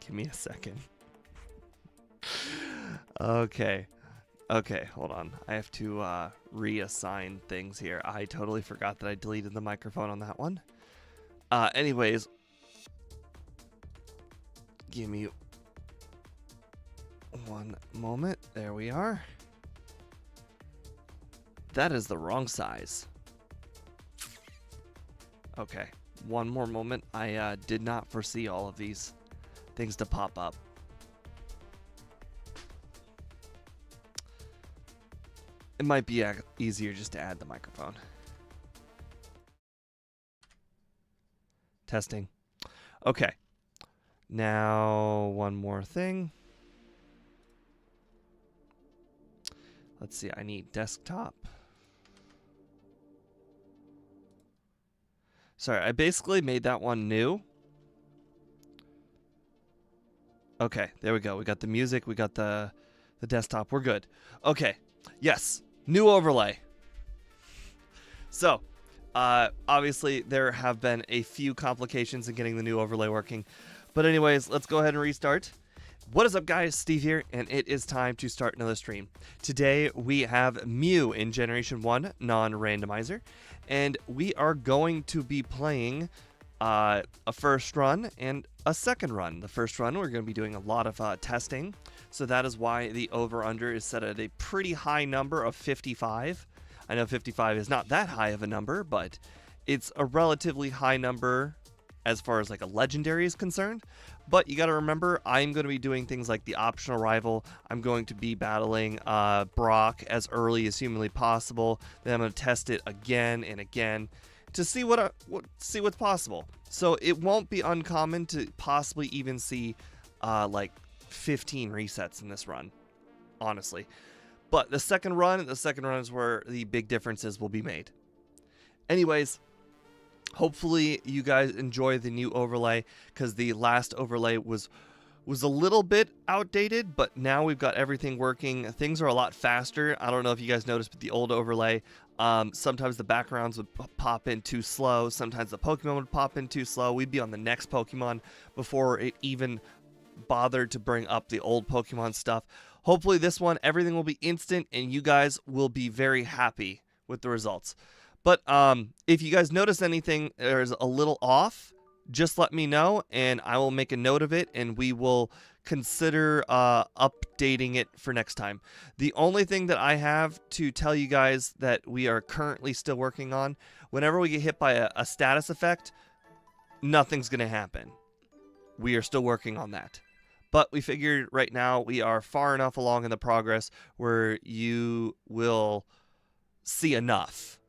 Give me a second. Okay. Okay, hold on. I have to reassign things here. I totally forgot that I deleted the microphone on that one. Anyways, give me one moment. There we are. That is the wrong size. Okay, one more moment. I did not foresee all of these things to pop up. It might be easier just to add the microphone. Testing. Okay. Now, one more thing. Let's see, I need desktop. Sorry, I basically made that one new. Okay, there we go. We got the music, we got the desktop. We're good. Okay, yes, new overlay. So, obviously, there have been a few complications in getting the new overlay working. But anyways, let's go ahead and restart. What is up, guys? Steve here, and it is time to start another stream. Today, we have Mew in Generation 1 non-randomizer, and we are going to be playing a first run and a second run. The first run, we're going to be doing a lot of testing, so that is why the over-under is set at a pretty high number of 55. I know 55 is not that high of a number, but it's a relatively high number as far as like a legendary is concerned. But you got to remember, I'm going to be doing things like the optional rival. I'm going to be battling Brock as early as humanly possible. Then I'm going to test it again and again to see what's possible. So it won't be uncommon to possibly even see like 15 resets in this run, honestly. But the second run is where the big differences will be made. Anyways, hopefully you guys enjoy the new overlay, because the last overlay was a little bit outdated, but now we've got everything working. Things are a lot faster. I don't know if you guys noticed, but the old overlay, sometimes the backgrounds would pop in too slow. Sometimes the Pokemon would pop in too slow. We'd be on the next Pokemon before it even bothered to bring up the old Pokemon stuff. Hopefully this one, everything will be instant, and you guys will be very happy with the results. But if you guys notice anything there's a little off, just let me know, and I will make a note of it, and we will consider updating it for next time. The only thing that I have to tell you guys that we are currently still working on, whenever we get hit by a status effect, nothing's going to happen. We are still working on that. But we figured right now we are far enough along in the progress where you will see enough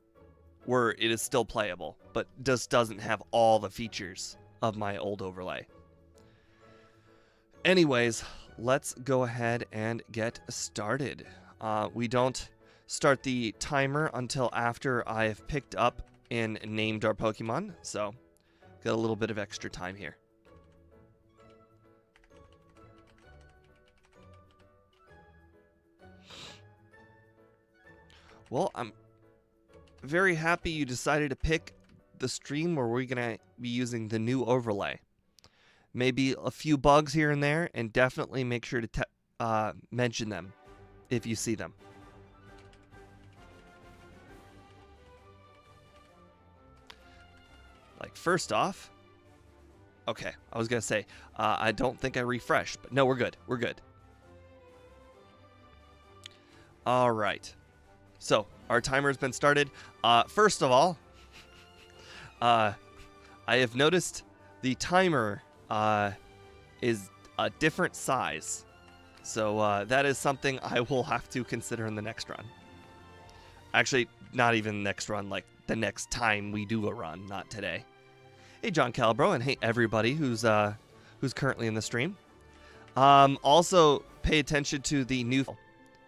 where it is still playable, but just doesn't have all the features of my old overlay. Anyways, let's go ahead and get started. We don't start the timer until after I've picked up and named our Pokemon, so got a little bit of extra time here. Well, I'm very happy you decided to pick the stream where we're going to be using the new overlay. Maybe a few bugs here and there, and definitely make sure to mention them if you see them. Like, first off, okay, I was going to say, I don't think I refreshed, but no, we're good. We're good. All right. So, our timer has been started. First of all, I have noticed the timer is a different size. So, that is something I will have to consider in the next run. Actually, not even next run, like the next time we do a run, not today. Hey, John Calibro, and hey, everybody who's currently in the stream. Also, pay attention to the new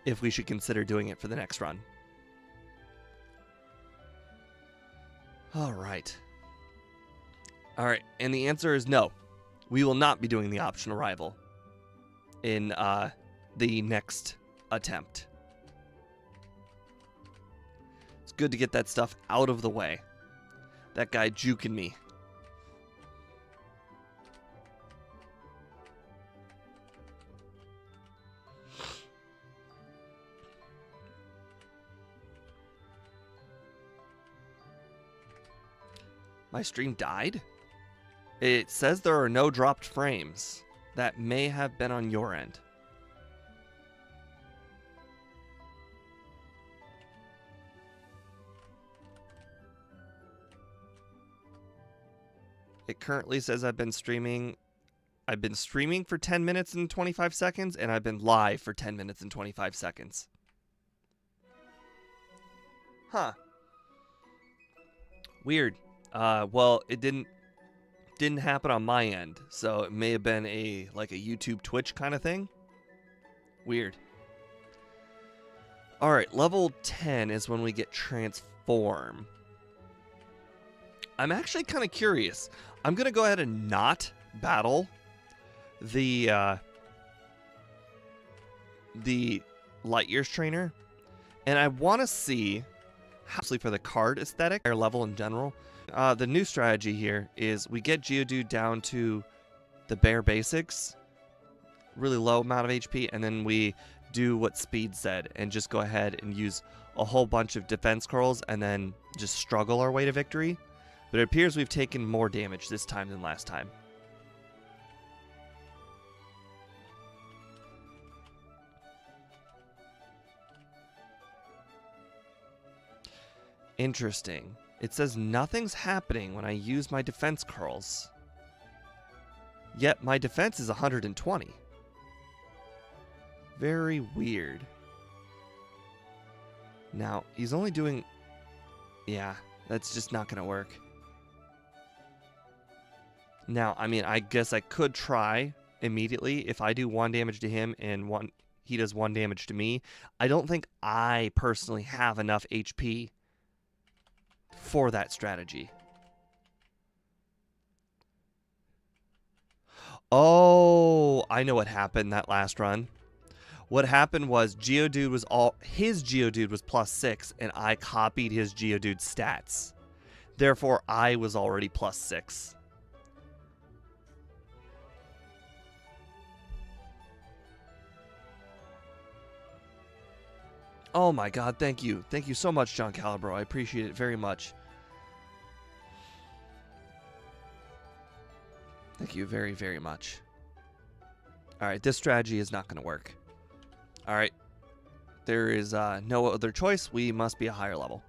if we should consider doing it for the next run. All right, and the answer is no. We will not be doing the optional rival in the next attempt. It's good to get that stuff out of the way. That guy juking me. My stream died? It says there are no dropped frames. That may have been on your end. It currently says I've been streaming for 10 minutes and 25 seconds, and I've been live for 10 minutes and 25 seconds. Huh. Weird. Well, it didn't happen on my end, so it may have been like a YouTube Twitch kind of thing. Weird. All right, level 10 is when we get transform. I'm actually kind of curious. I'm going to go ahead and not battle the Light Years trainer, and I want to see how for the card aesthetic or level in general. The new strategy here is we get Geodude down to the bare basics, really low amount of HP, and then we do what Speed said and just go ahead and use a whole bunch of defense curls and then just struggle our way to victory. But it appears we've taken more damage this time than last time. Interesting. It says nothing's happening when I use my defense curls. Yet my defense is 120. Very weird. Now, he's only doing... Yeah, that's just not going to work. Now, I mean, I guess I could try immediately. If I do 1 damage to him and he does 1 damage to me, I don't think I personally have enough HP for that strategy. Oh, I know what happened that last run. What happened was Geodude was his Geodude was +6, and I copied his Geodude stats. Therefore, I was already +6. Oh my god, thank you. Thank you so much, John Calibro. I appreciate it very much. Thank you very, very much. Alright, this strategy is not going to work. Alright. There is no other choice. We must be a higher level.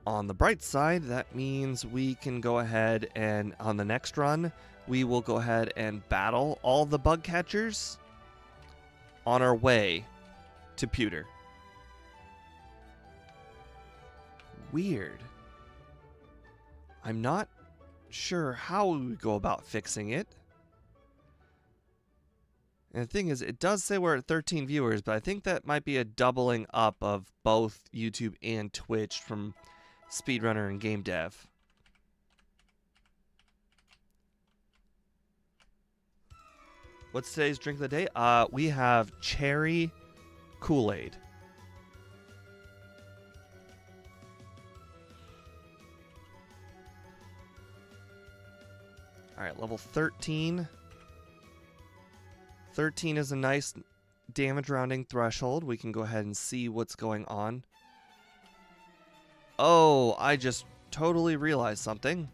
On the bright side, that means we can go ahead and, on the next run, we will go ahead and battle all the bug catchers on our way to Pewter. Weird. I'm not sure how we would go about fixing it. And the thing is, it does say we're at 13 viewers, but I think that might be a doubling up of both YouTube and Twitch from Speedrunner and Game Dev. What's today's drink of the day? We have cherry Kool-Aid. Alright, level 13. 13 is a nice damage rounding threshold. We can go ahead and see what's going on. Oh, I just totally realized something.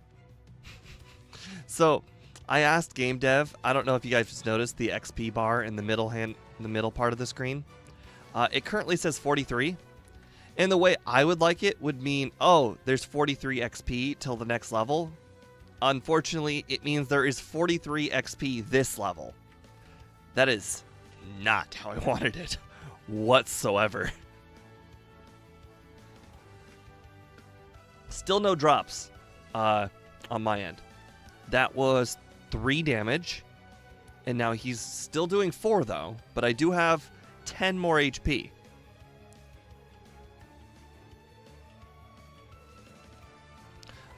So, I asked Game Dev, I don't know if you guys just noticed the XP bar in the middle part of the screen. It currently says 43. And the way I would like it would mean, oh, there's 43 XP till the next level. Unfortunately, it means there is 43 XP this level. That is not how I wanted it whatsoever. Still no drops on my end. That was 3 damage. And now he's still doing 4 though. But I do have 10 more HP.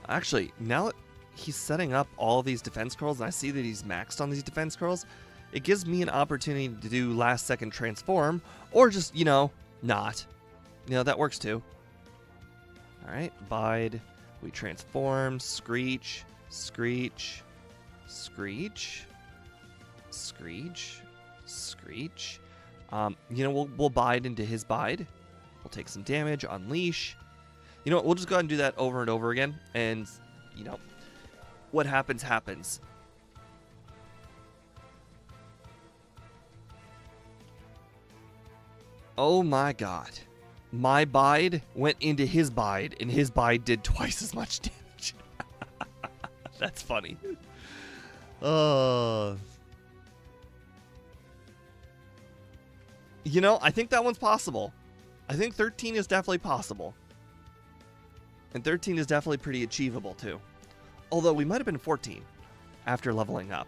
Actually, now that he's setting up all of these defense curls, and I see that he's maxed on these defense curls, it gives me an opportunity to do last second transform, or just, you know, not. You know, that works too. Alright, bide. We transform, screech, screech, screech, screech, screech. You know, we'll bide into his bide. We'll take some damage, unleash, You know what? We'll just go ahead and do that over and over again. And, you know, what happens, happens. Oh my god. My bide went into his bide, and his bide did twice as much damage. That's funny. You know, I think that one's possible. I think 13 is definitely possible. And 13 is definitely pretty achievable, too. Although, we might have been 14 after leveling up.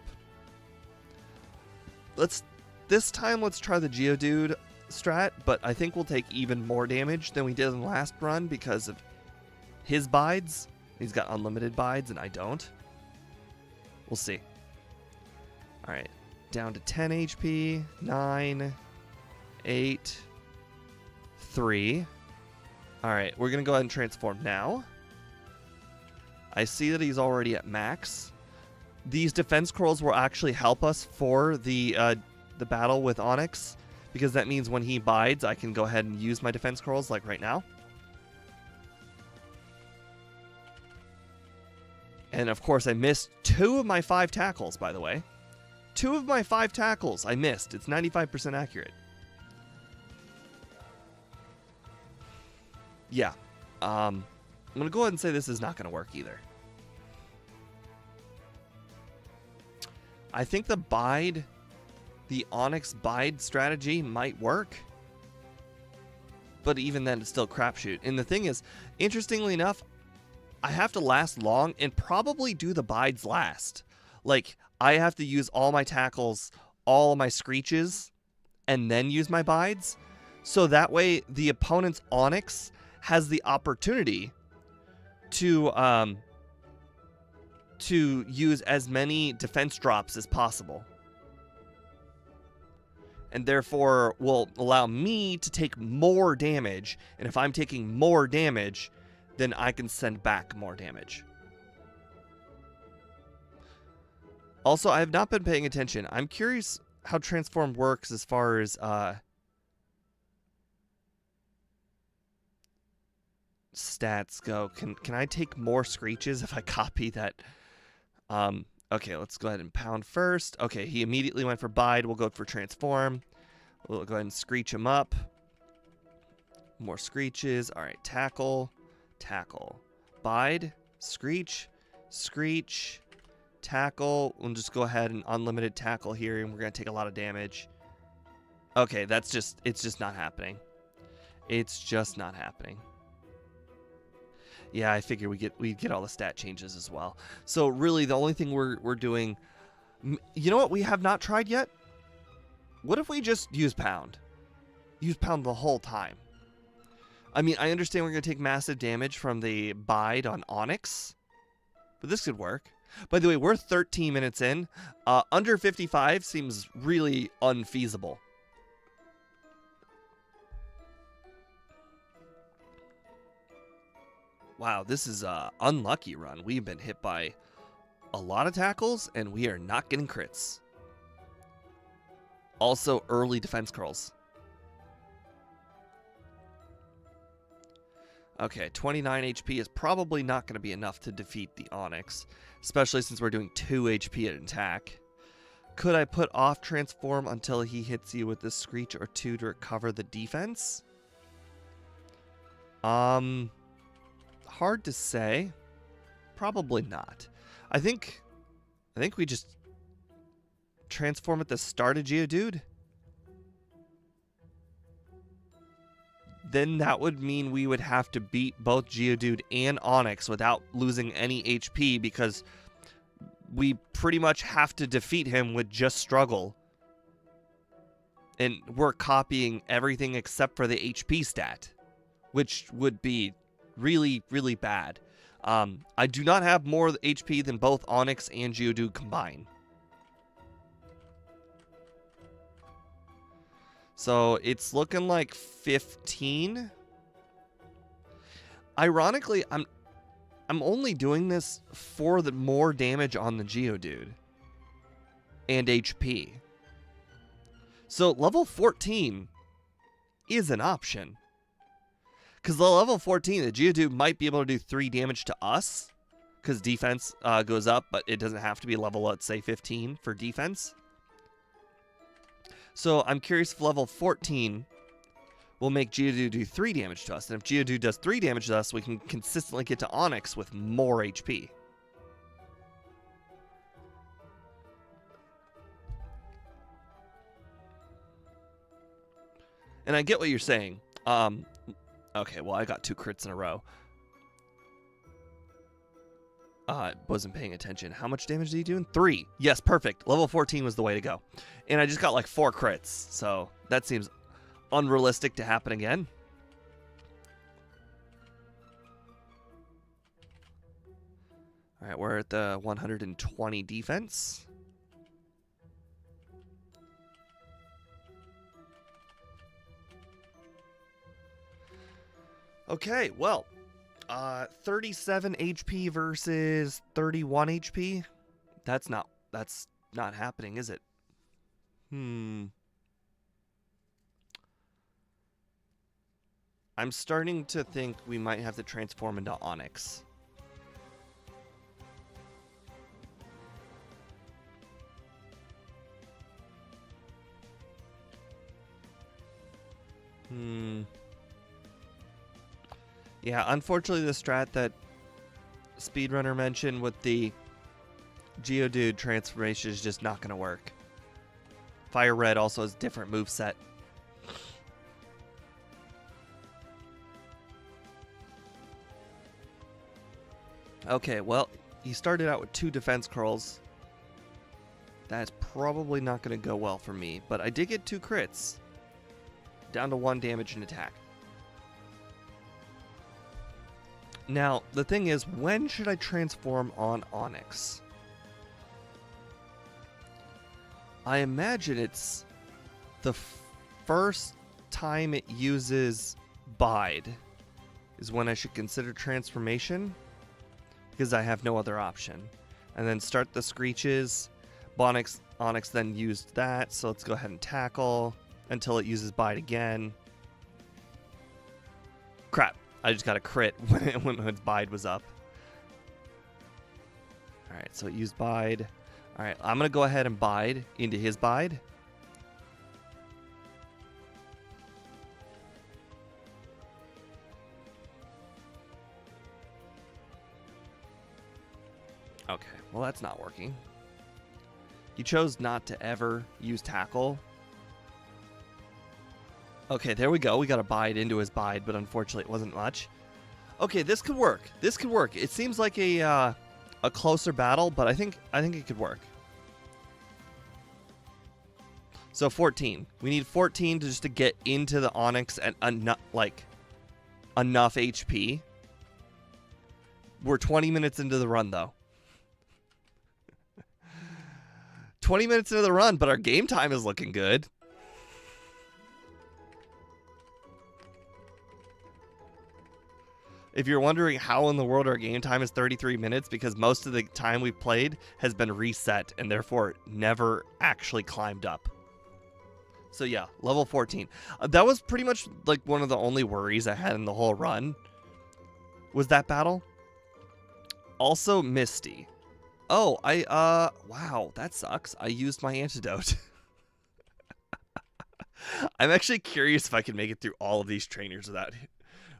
This time, let's try the Geodude strat, but I think we'll take even more damage than we did in the last run because of his bides. He's got unlimited bides, and I don't. We'll see. Alright, down to 10 HP, 9, 8, 3. Alright, we're going to go ahead and transform now. I see that he's already at max. These defense scrolls will actually help us for the battle with Onix, because that means when he bides, I can go ahead and use my defense scrolls like right now. And of course, I missed 2 of my 5 tackles, by the way. 2 of my 5 tackles I missed. It's 95% accurate. Yeah. I'm going to go ahead and say this is not going to work either. I think the Onix bide strategy might work. But even then, it's still crapshoot. And the thing is, interestingly enough, I have to last long and probably do the bides last. Like, I have to use all my tackles, all of my screeches, and then use my bides. So that way, the opponent's Onix has the opportunity to use as many defense drops as possible. And therefore will allow me to take more damage. And if I'm taking more damage, then I can send back more damage. Also, I have not been paying attention. I'm curious how Transform works as far as stats go. Can I take more screeches if I copy that? Okay, let's go ahead and pound first. Okay, he immediately went for bide. We'll go for transform. We'll go ahead and screech him up. More screeches. All right, tackle, tackle, bide, screech, screech, tackle. We'll just go ahead and unlimited tackle here, and we're gonna take a lot of damage. Okay, it's just not happening. It's just not happening. Yeah, I figure we get all the stat changes as well. So really, the only thing we're doing, you know what we have not tried yet? What if we just use pound? Use pound the whole time. I mean, I understand we're gonna take massive damage from the bide on Onix, but this could work. By the way, we're 13 minutes in. Under 55 seems really unfeasible. Wow, this is an unlucky run. We've been hit by a lot of tackles, and we are not getting crits. Also, early defense curls. Okay, 29 HP is probably not going to be enough to defeat the Onix, especially since we're doing 2 HP at attack. Could I put off transform until he hits you with the screech or 2 to recover the defense? Hard to say. Probably not. I think we just transform at the start of Geodude. Then that would mean we would have to beat both Geodude and Onix without losing any HP, because we pretty much have to defeat him with just struggle. And we're copying everything except for the HP stat, which would be really, really bad. I do not have more HP than both Onix and Geodude combined. So it's looking like 15. Ironically, I'm only doing this for the more damage on the Geodude and HP. So level 14 is an option. Because the level 14, the Geodude might be able to do 3 damage to us. Because defense goes up, but it doesn't have to be level, let's say, 15 for defense. So I'm curious if level 14 will make Geodude do 3 damage to us. And if Geodude does 3 damage to us, we can consistently get to Onix with more HP. And I get what you're saying. Okay, well, I got 2 crits in a row. Wasn't paying attention. How much damage did he do? 3. Yes, perfect. Level 14 was the way to go. And I just got like 4 crits. So that seems unrealistic to happen again. All right, we're at the 120 defense. Okay, well, 37 HP versus 31 HP. That's not happening, is it? I'm starting to think we might have to transform into Onix. Yeah, unfortunately the strat that Speedrunner mentioned with the Geodude transformation is just not going to work. Fire Red also has a different moveset. Okay, well, he started out with 2 defense curls. That's probably not going to go well for me, but I did get 2 crits. Down to 1 damage and attack. Now, the thing is, when should I transform on Onix? I imagine it's the first time it uses Bide is when I should consider transformation, because I have no other option. And then start the Screeches. Onix then used that, so let's go ahead and tackle until it uses Bide again. Crap. I just got a crit when its Bide was up. Alright, so it used Bide. Alright, I'm going to go ahead and Bide into his Bide. Okay, well that's not working. He chose not to ever use Tackle. Okay, there we go. We got a Bide into his Bide, but unfortunately it wasn't much. Okay, this could work. This could work. It seems like a closer battle, but I think it could work. So 14. We need 14 just to get into the Onix at enough HP. We're 20 minutes into the run though. 20 minutes into the run, but our game time is looking good. If you're wondering how in the world our game time is 33 minutes, because most of the time we've played has been reset and therefore never actually climbed up. So yeah, level 14. That was pretty much like one of the only worries I had in the whole run. Was that battle? Also Misty. Oh, wow, that sucks. I used my antidote. I'm actually curious if I can make it through all of these trainers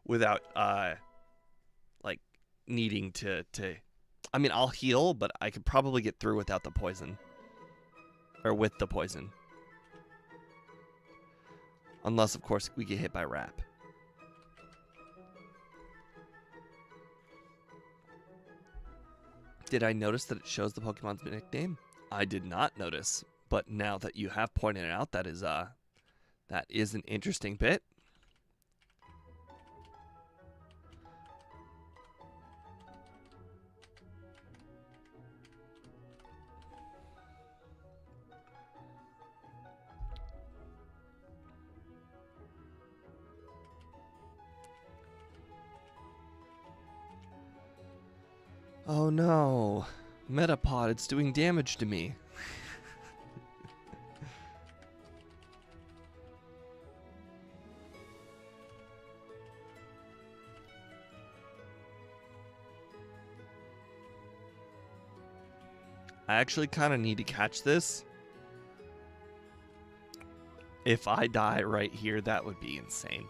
without like needing to I mean, I'll heal, but I could probably get through without the poison. Or with the poison. Unless, of course, we get hit by Rap. Did I notice that it shows the Pokemon's nickname? I did not notice, but now that you have pointed it out, that is an interesting bit. Oh no, Metapod, it's doing damage to me. I actually kind of need to catch this. If I die right here, that would be insane.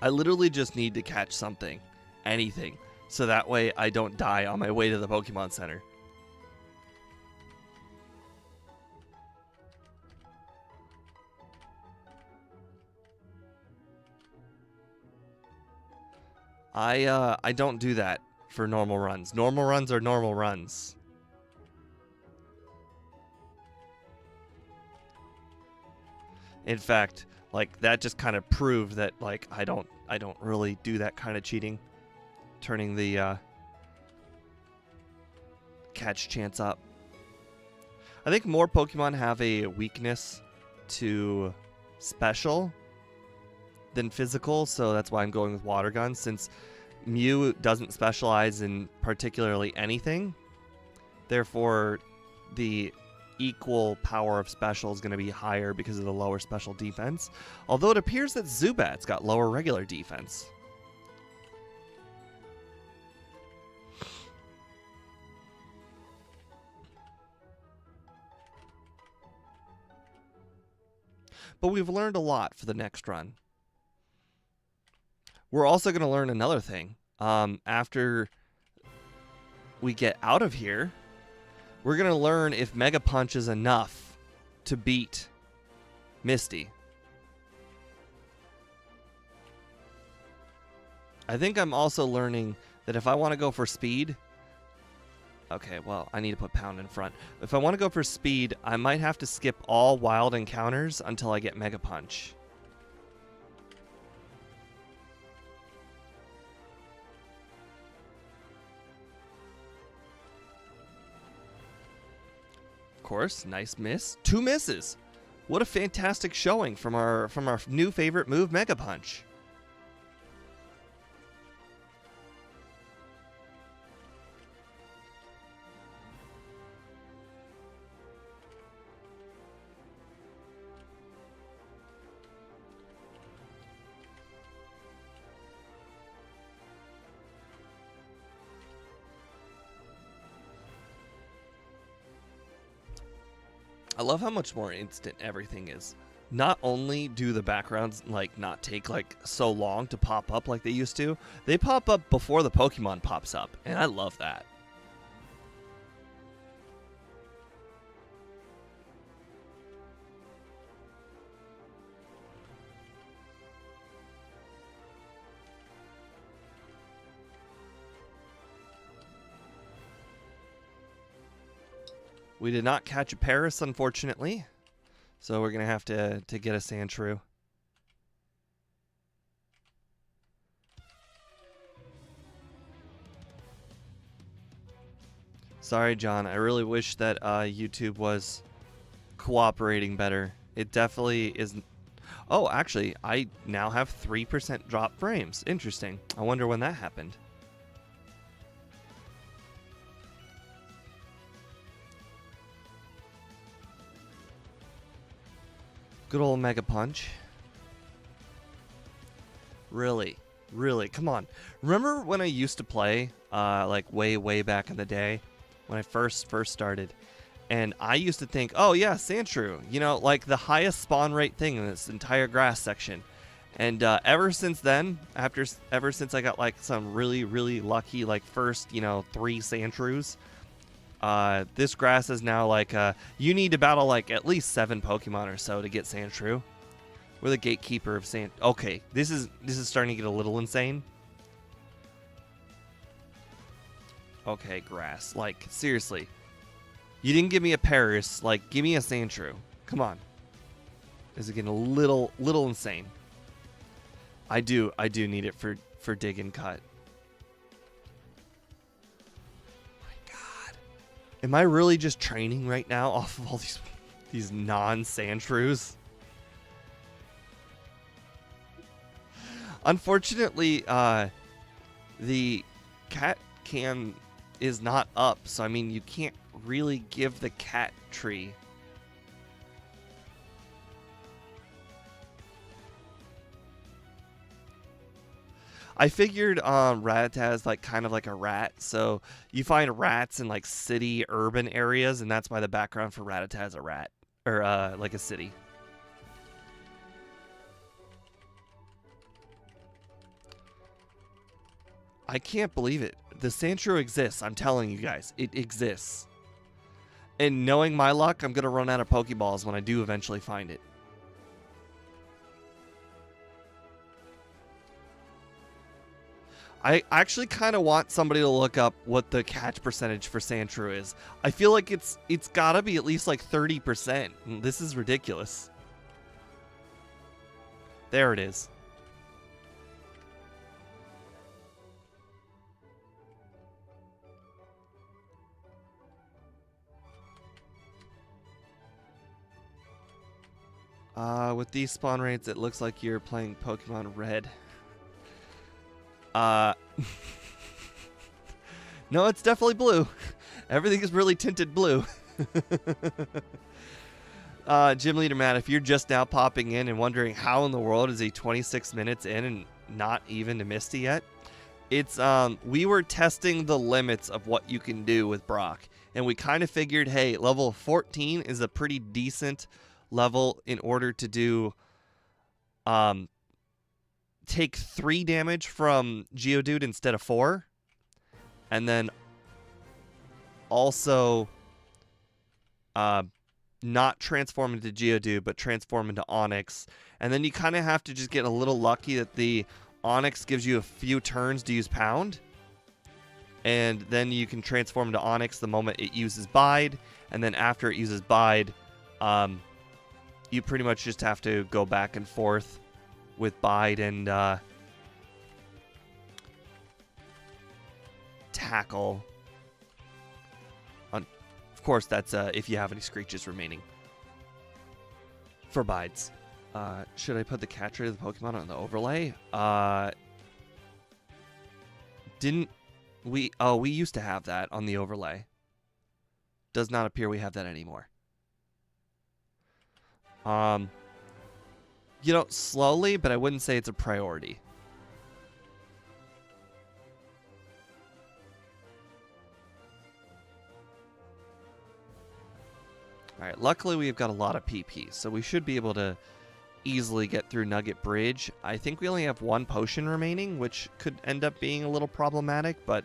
I literally just need to catch something, anything, so that way I don't die on my way to the Pokemon Center. I don't do that for normal runs. Normal runs are normal runs. In fact, like that just kind of proved that like I don't really do that kind of cheating, turning the catch chance up. I think more Pokemon have a weakness to special than physical, so that's why I'm going with Water Gun, since Mew doesn't specialize in particularly anything. Therefore, the equal power of special is going to be higher because of the lower special defense. Although it appears that Zubat's got lower regular defense. But we've learned a lot for the next run. We're also going to learn another thing. After we get out of here, we're going to learn if Mega Punch is enough to beat Misty. I think I'm also learning that if I want to go for speed... Okay, well, I need to put Pound in front. If I want to go for speed, I might have to skip all wild encounters until I get Mega Punch. Of course, nice miss. 2 misses. What a fantastic showing from our new favorite move, Mega Punch. I love how much more instant everything is. Not only do the backgrounds like not take like so long to pop up like they used to, they pop up before the Pokemon pops up, and I love that. We did not catch a Paris, unfortunately, so we're gonna have to get a Sandshrew. Sorry, John. I really wish that YouTube was cooperating better. It definitely isn't. Oh, actually, I now have 3% drop frames. Interesting. I wonder when that happened. Good old Mega Punch. Really, come on. Remember when I used to play, like way back in the day, when I first started, and I used to think, oh yeah, Sandshrew, you know, like the highest spawn rate thing in this entire grass section. And ever since then, ever since I got like some really lucky like first, 3 Sandshrews, this grass is now like you need to battle like at least 7 Pokemon or so to get Sandshrew. We're the gatekeeper of Sand. Okay, this is starting to get a little insane. Okay, grass. Like seriously, you didn't give me a Paris. Like, give me a Sandshrew. Come on. This is getting a little insane. I do need it for dig and cut. Am I really just training right now off of all these non-Sandshrews? Unfortunately, the cat cam is not up, so I mean you can't really give the cat tree. I figured Rattata is like kind of like a rat, so you find rats in like city urban areas, and that's why the background for Rattata is a rat or like a city. I can't believe it. The Sandshrew exists. I'm telling you guys, it exists. And knowing my luck, I'm gonna run out of Pokeballs when I do eventually find it. I actually kind of want somebody to look up what the catch percentage for Sandshrew is. I feel like it's gotta be at least like 30%. This is ridiculous. There it is. With these spawn rates, it looks like you're playing Pokemon Red. No, it's definitely blue. Everything is really tinted blue. Gym Leader Matt, if you're just now popping in and wondering how in the world is he 26 minutes in and not even to Misty yet, it's we were testing the limits of what you can do with Brock, and we kind of figured, hey, level 14 is a pretty decent level in order to do take 3 damage from Geodude instead of 4, and then also not transform into Geodude but transform into Onix, and then you kind of have to just get a little lucky that the Onix gives you a few turns to use Pound, and then you can transform into Onix the moment it uses Bide, and then after it uses Bide, you pretty much just have to go back and forth with Bide and Tackle. Of course, that's if you have any Screeches remaining for Bides. Should I put the catch rate of the Pokemon on the overlay? Didn't we? Oh, we used to have that on the overlay. Does not appear we have that anymore. You know, slowly, but I wouldn't say it's a priority. Alright, luckily we've got a lot of PP, so we should be able to easily get through Nugget Bridge. I think we only have 1 potion remaining, which could end up being a little problematic, but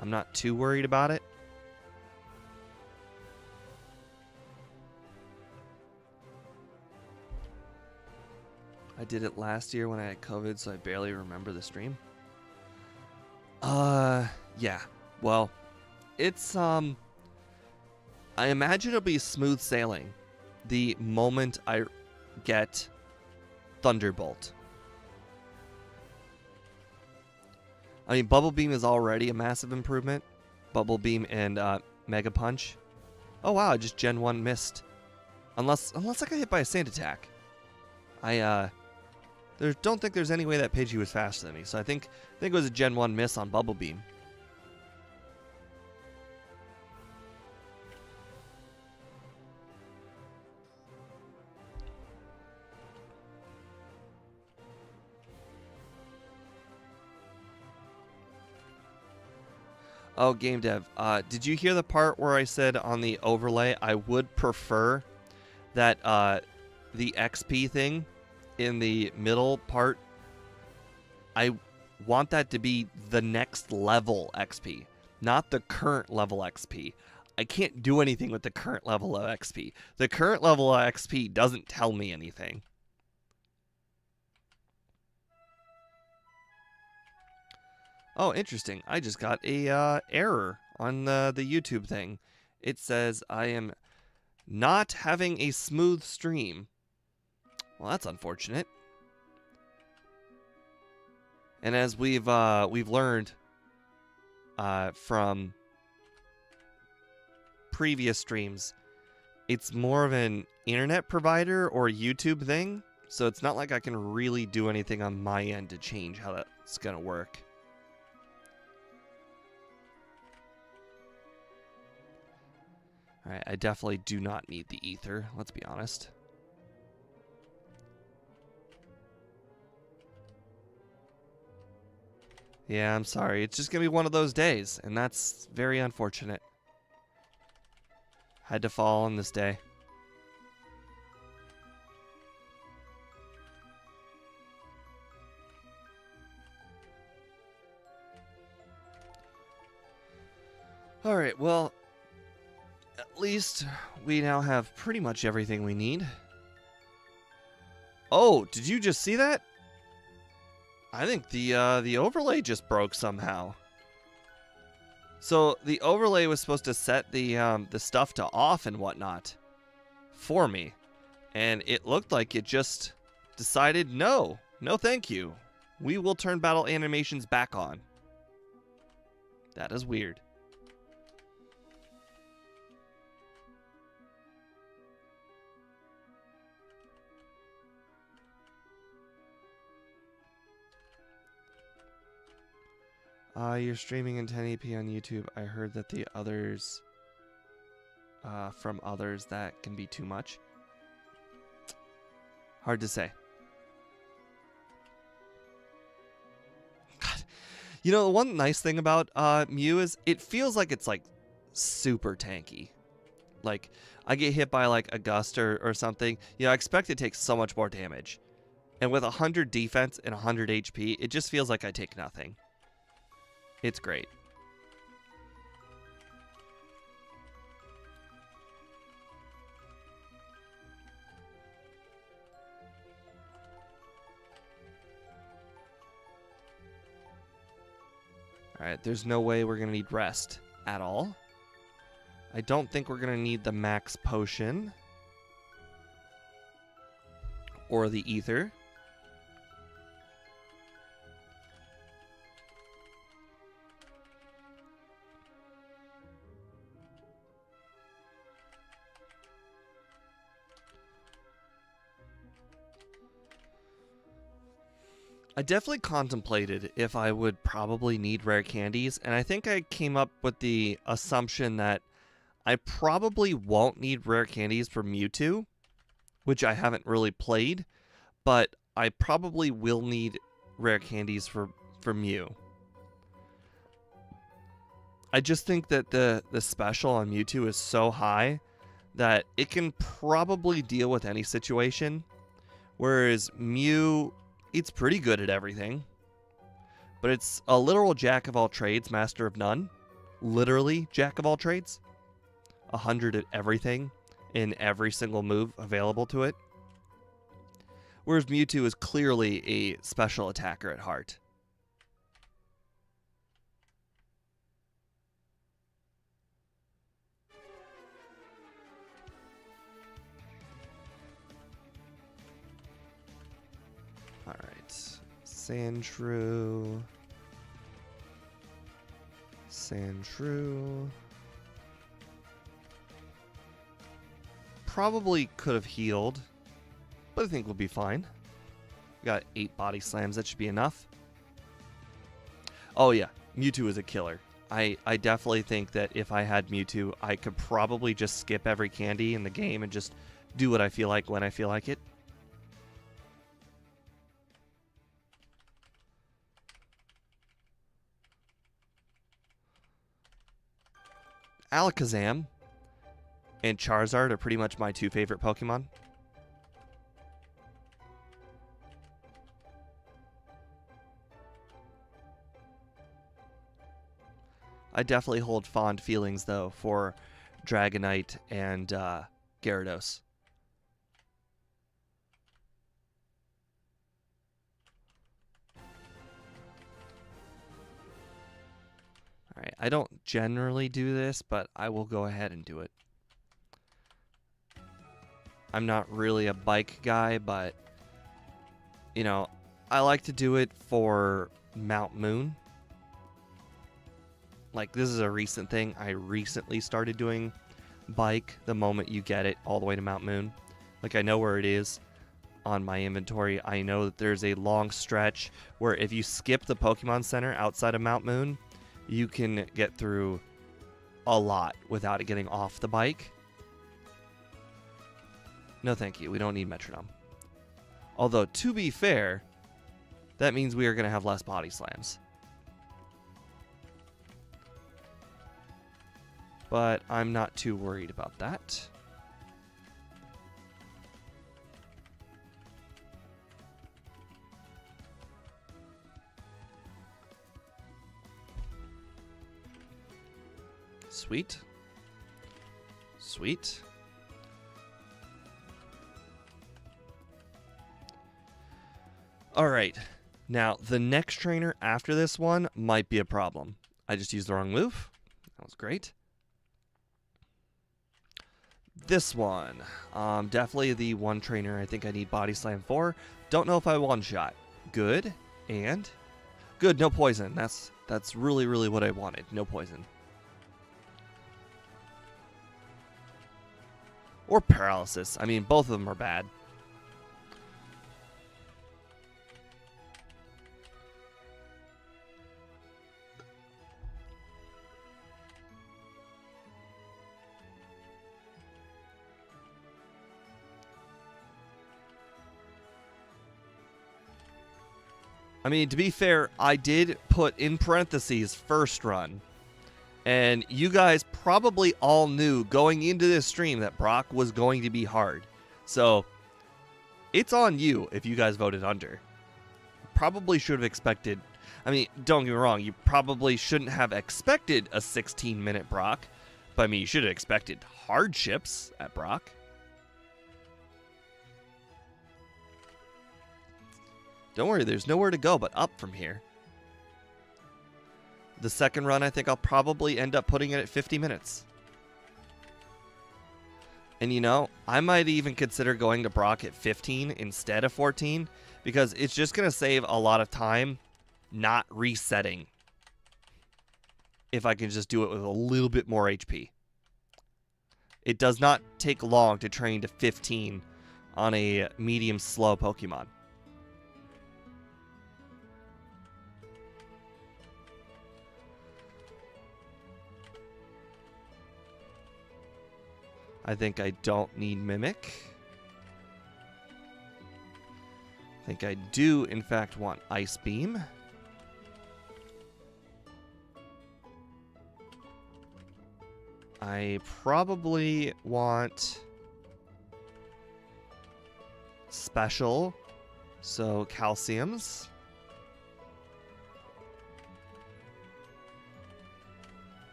I'm not too worried about it. I did it last year when I had COVID, so I barely remember the stream. Yeah. Well, it's, I imagine it'll be smooth sailing the moment I get Thunderbolt. I mean, Bubble Beam is already a massive improvement. Bubble Beam and Mega Punch. Oh wow, I just Gen 1 missed. Unless I got hit by a Sand Attack. Don't think there's any way that Pidgey was faster than me, so I think it was a Gen 1 miss on Bubble Beam. Oh, Game Dev, did you hear the part where I said on the overlay I would prefer that the XP thing in the middle part, I want that to be the next level XP, not the current level XP. I can't do anything with the current level of XP. The current level of XP doesn't tell me anything. Oh, interesting. I just got a error on the YouTube thing. It says I am not having a smooth stream. Well, that's unfortunate. And as we've learned from previous streams, it's more of an internet provider or YouTube thing, so it's not like I can really do anything on my end to change how that's gonna work. Alright, I definitely do not need the ether, let's be honest. Yeah, I'm sorry. It's just going to be one of those days, and that's very unfortunate. Had to fall on this day. Alright, well, at least we now have pretty much everything we need. Oh, did you just see that? I think the overlay just broke somehow. So the overlay was supposed to set the stuff to off and whatnot for me, and it looked like it just decided no thank you. We will turn battle animations back on. That is weird. You're streaming in 1080p on YouTube. I heard that the others, from others, that can be too much. Hard to say. God. You know, the one nice thing about Mew is it feels like it's like super tanky. Like I get hit by like a gust or something. You know, I expect it takes so much more damage. And with 100 defense and 100 HP, it just feels like I take nothing. It's great. Alright, there's no way we're going to need rest at all. I don't think we're going to need the max potion. Or the ether. I definitely contemplated if I would probably need rare candies, and I think I came up with the assumption that I probably won't need rare candies for Mewtwo, which I haven't really played, but I probably will need rare candies for Mew. I just think that the special on Mewtwo is so high that it can probably deal with any situation, whereas Mew, it's pretty good at everything, but it's a literal jack of all trades, master of none. Literally jack of all trades. 100 at everything in every single move available to it. Whereas Mewtwo is clearly a special attacker at heart. Alright. Sandshrew. Sandshrew. Probably could have healed, but I think we'll be fine. We got 8 body slams, that should be enough. Oh yeah, Mewtwo is a killer. I definitely think that if I had Mewtwo, I could probably just skip every candy in the game and just do what I feel like when I feel like it. Alakazam and Charizard are pretty much my 2 favorite Pokemon. I definitely hold fond feelings, though, for Dragonite and Gyarados. Alright, I don't generally do this, but I will go ahead and do it. I'm not really a bike guy, but, you know, I like to do it for Mount Moon. Like, this is a recent thing. I recently started doing bike the moment you get it all the way to Mount Moon. Like, I know where it is on my inventory. I know that there's a long stretch where if you skip the Pokemon Center outside of Mount Moon, you can get through a lot without it getting off the bike. No thank you, we don't need Metronome. Although, to be fair, that means we are going to have less body slams. but I'm not too worried about that. Sweet. Sweet. All right. Now, the next trainer after this one might be a problem. I just used the wrong move. That was great. This one. Definitely the one trainer I think I need Body Slam for. Don't know if I one-shot. Good. And? Good, no poison. That's really, really what I wanted. No poison. Or paralysis. I mean, both of them are bad. I mean, to be fair, I did put in parentheses first run. And you guys probably all knew going into this stream that Brock was going to be hard. So, it's on you if you guys voted under. Probably should have expected... I mean, don't get me wrong, you probably shouldn't have expected a 16-minute Brock. But, I mean, you should have expected hardships at Brock. Don't worry, there's nowhere to go but up from here. The second run, I think I'll probably end up putting it at 50 minutes. And you know, I might even consider going to Brock at 15 instead of 14, because it's just going to save a lot of time not resetting if I can just do it with a little bit more HP. It does not take long to train to 15 on a medium slow Pokemon. I think I don't need Mimic. I think I do, in fact, want Ice Beam. I probably want Special, so Calciums.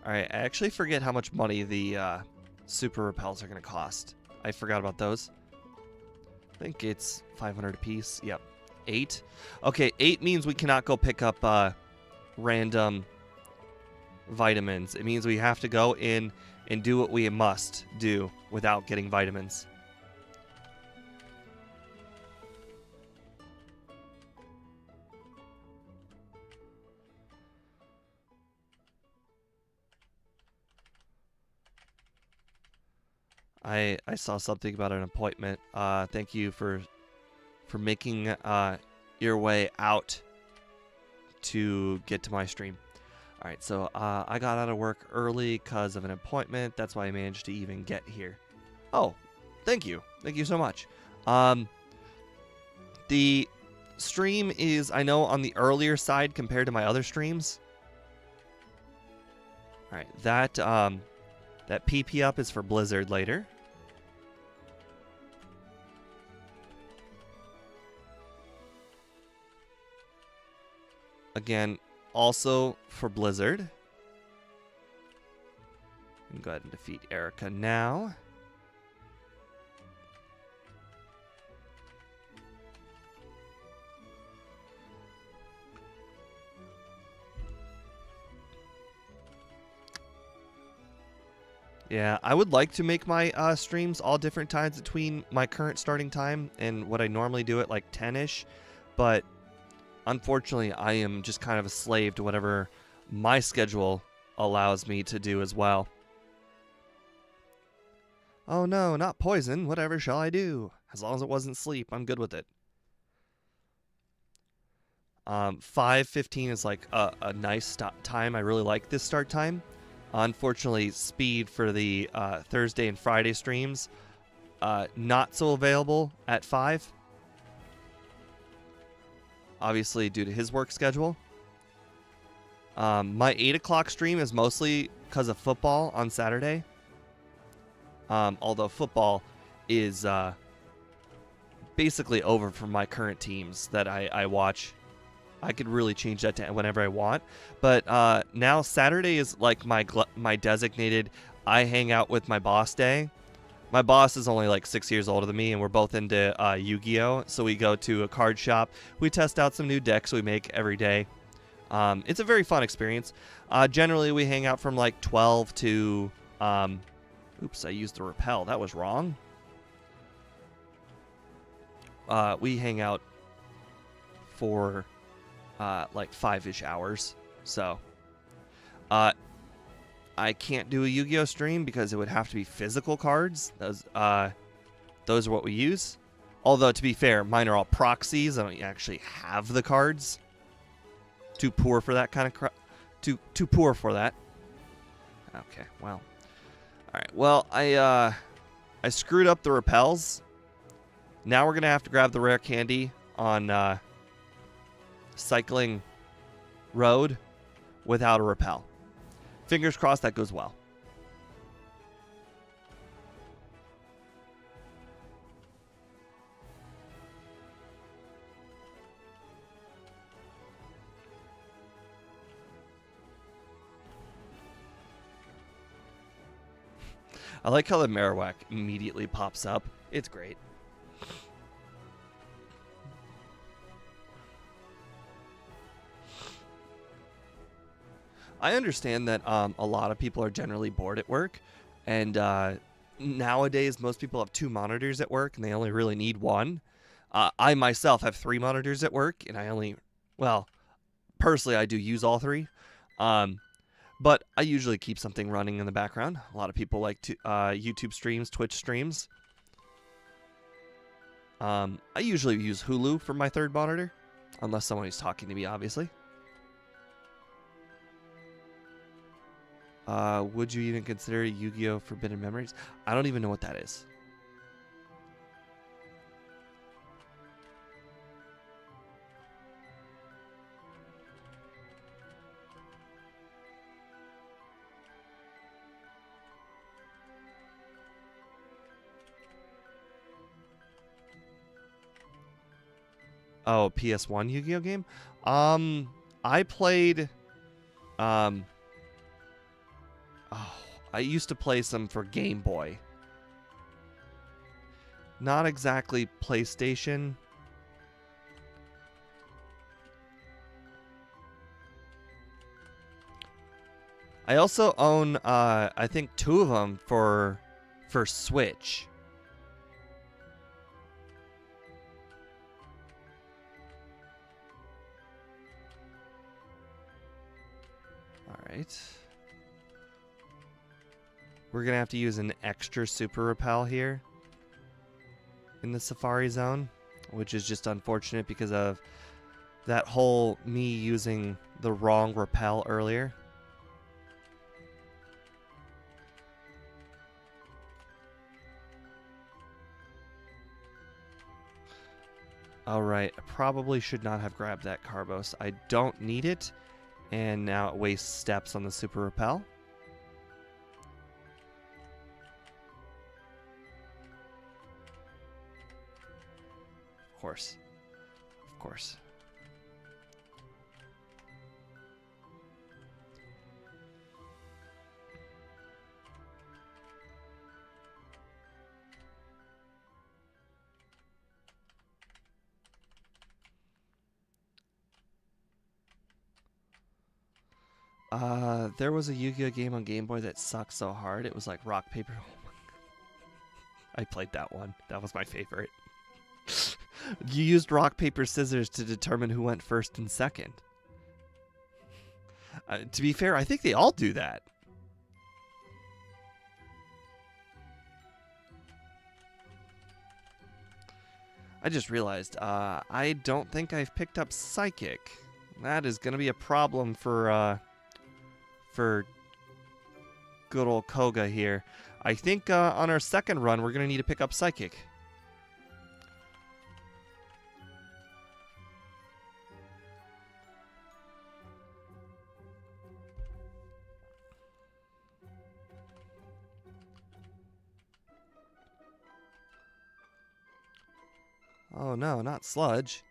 Alright, I actually forget how much money the super repels are going to cost. I forgot about those. I think it's 500 apiece. Yep. 8. Okay, 8 means we cannot go pick up random vitamins. It means we have to go in and do what we must do without getting vitamins. I saw something about an appointment. Thank you for making your way out to get to my stream. All right, so I got out of work early because of an appointment. That's why I managed to even get here. Oh, thank you. Thank you so much. The stream is, I know, on the earlier side compared to my other streams. All right, that PP up is for Blizzard later. Again, also for Blizzard. And go ahead and defeat Erica now. Yeah, I would like to make my streams all different times between my current starting time and what I normally do at like 10-ish, but unfortunately I am just kind of a slave to whatever my schedule allows me to do as well. Oh no, not poison. Whatever shall I do? As long as it wasn't sleep, I'm good with it. 5:15 is like a nice time. I really like this start time. Unfortunately, speed for the Thursday and Friday streams, not so available at 5. obviously due to his work schedule. My 8 o'clock stream is mostly because of football on Saturday. Although football is basically over for my current teams that I watch. I could really change that to whenever I want. But now Saturday is like my designated I hang out with my boss day. My boss is only like 6 years older than me, and we're both into Yu-Gi-Oh! So we go to a card shop. We test out some new decks we make every day. It's a very fun experience. Generally, we hang out from like 12 to... oops, I used the repel. That was wrong. We hang out for like 5-ish hours. So I can't do a Yu-Gi-Oh! Stream because it would have to be physical cards. Those are what we use. Although, to be fair, mine are all proxies. I don't actually have the cards. Too poor for that kind of too poor for that. Okay, well. Alright, well, I screwed up the repels. Now we're going to have to grab the rare candy on Cycling Road without a repel. Fingers crossed that goes well. I like how the marowak immediately pops up. It's great. I understand that a lot of people are generally bored at work, and nowadays most people have 2 monitors at work and they only really need 1. I myself have 3 monitors at work, and I only, well, personally I do use all 3, but I usually keep something running in the background. A lot of people like to YouTube streams, Twitch streams. I usually use Hulu for my 3rd monitor, unless someone is talking to me, obviously. Would you even consider Yu-Gi-Oh! Forbidden Memories? I don't even know what that is. Oh, PS1 Yu-Gi-Oh! Game? I played... Oh, I used to play some for Game Boy. Not exactly PlayStation. I also own, I think 2 of them for Switch. All right. We're going to have to use an extra super repel here in the Safari Zone, which is just unfortunate because of that whole me using the wrong repel earlier. Alright, I probably should not have grabbed that Carbos. I don't need it, and now it wastes steps on the super repel. Of course. Of course. There was a Yu-Gi-Oh! Game on Game Boy that sucked so hard. It was like rock, paper. I played that one. That was my favorite. You used rock, paper, scissors to determine who went first and second. To be fair, I think they all do that. I just realized, I don't think I've picked up Psychic. That is going to be a problem for good old Koga here. I think on our second run, we're going to need to pick up Psychic. Oh no, not Sludge.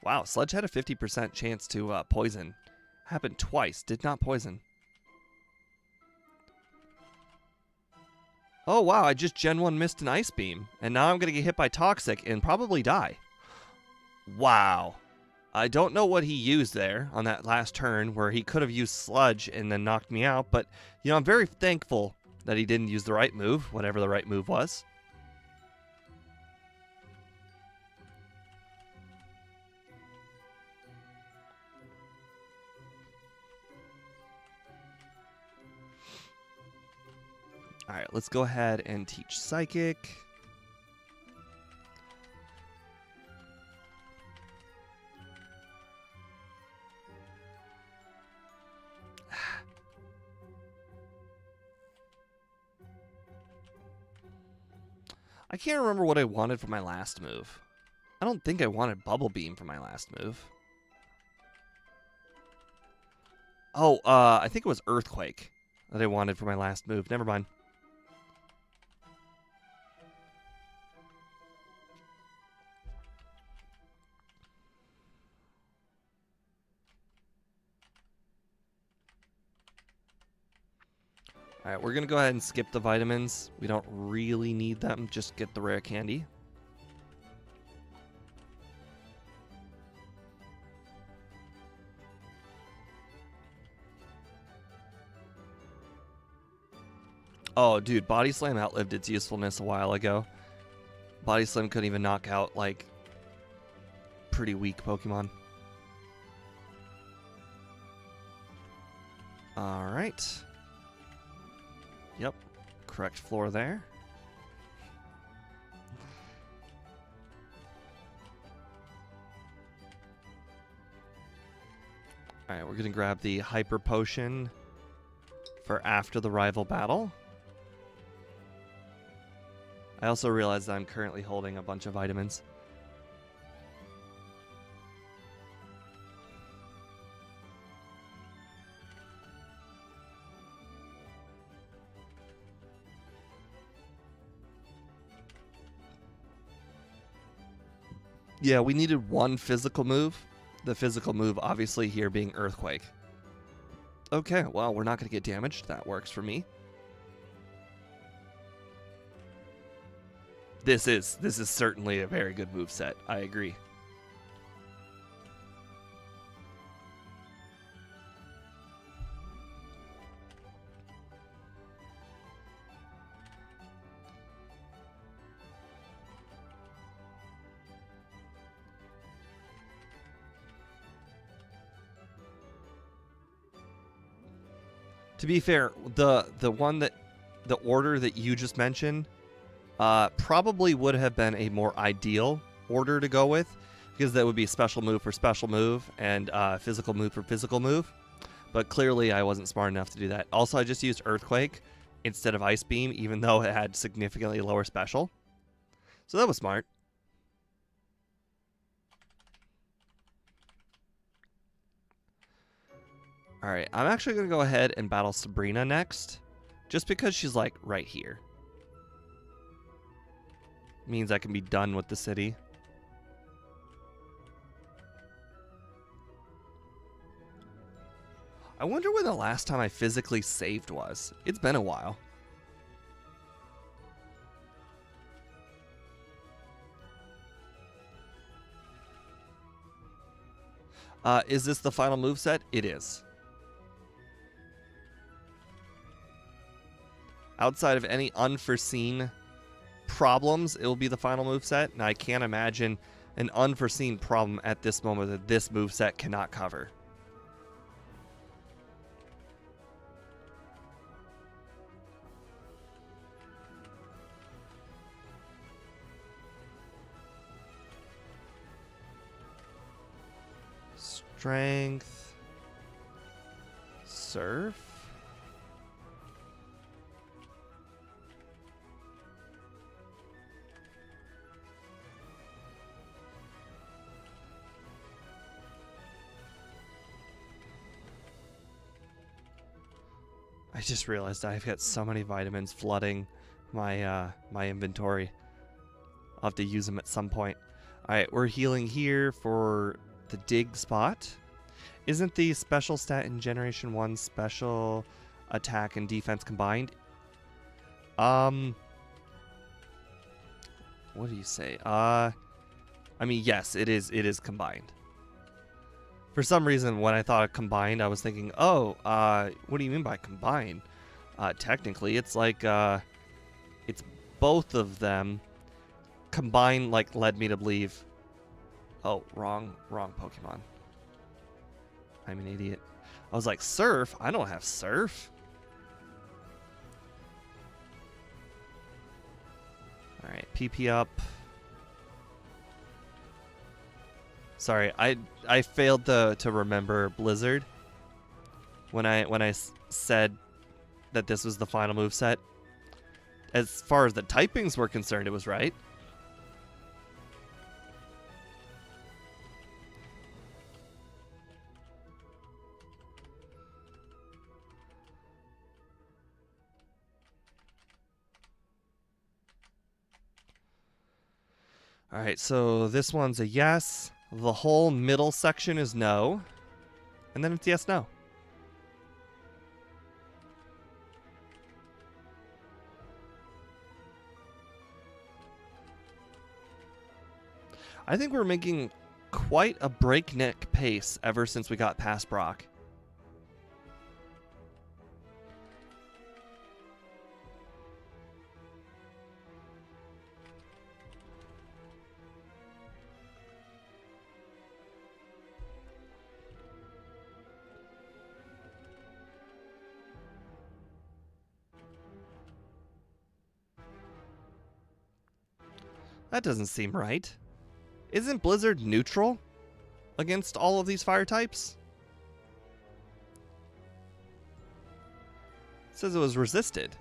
Wow, Sludge had a 50% chance to poison. Happened twice, did not poison. Oh wow, I just Gen 1 missed an Ice Beam, and now I'm going to get hit by Toxic and probably die. Wow. I don't know what he used there on that last turn where he could have used Sludge and then knocked me out, but, you know, I'm very thankful that he didn't use the right move, whatever the right move was. Alright, let's go ahead and teach Psychic. I can't remember what I wanted for my last move. I don't think I wanted Bubble Beam for my last move. Oh, I think it was Earthquake that I wanted for my last move. Never mind. Alright, we're going to go ahead and skip the vitamins. We don't really need them. Just get the rare candy. Oh, dude, Body Slam outlived its usefulness a while ago. Body Slam couldn't even knock out, like, pretty weak Pokemon. Alright. Yep, correct floor there. Alright, we're going to grab the Hyper Potion for after the rival battle. I also realize that I'm currently holding a bunch of vitamins. Yeah, we needed one physical move. The physical move, obviously, here being Earthquake. Okay, well, we're not going to get damaged. That works for me. This is certainly a very good moveset. I agree. To be fair, the order that you just mentioned probably would have been a more ideal order to go with, because that would be special move for special move and physical move for physical move. But clearly I wasn't smart enough to do that. Also, I just used Earthquake instead of Ice Beam, even though it had significantly lower special. So that was smart. Alright, I'm actually going to go ahead and battle Sabrina next, just because she's, like, right here. Means I can be done with the city. I wonder when the last time I physically saved was. It's been a while. Is this the final moveset? It is. Outside of any unforeseen problems, it will be the final moveset, and I can't imagine an unforeseen problem at this moment that this moveset cannot cover. Strength. Surf. I just realized I've got so many vitamins flooding my my inventory. I'll have to use them at some point. Alright, we're healing here for the dig spot. Isn't the special stat in Generation 1 special attack and defense combined? What do you say? I mean, yes, it is combined. For some reason, when I thought of combined, I was thinking, oh, what do you mean by combined? Technically, it's like, it's both of them. Combined, like, led me to believe... Oh, wrong Pokemon. I'm an idiot. I was like, Surf? I don't have Surf. Alright, PP up. Sorry, I failed to remember Blizzard when I said that this was the final moveset. As far as the typings were concerned, it was right. Alright, so this one's a yes. The whole middle section is no. And then it's yes, no. I think we're making quite a breakneck pace ever since we got past Brock. That doesn't seem right. Isn't Blizzard neutral against all of these fire types? It says it was resisted.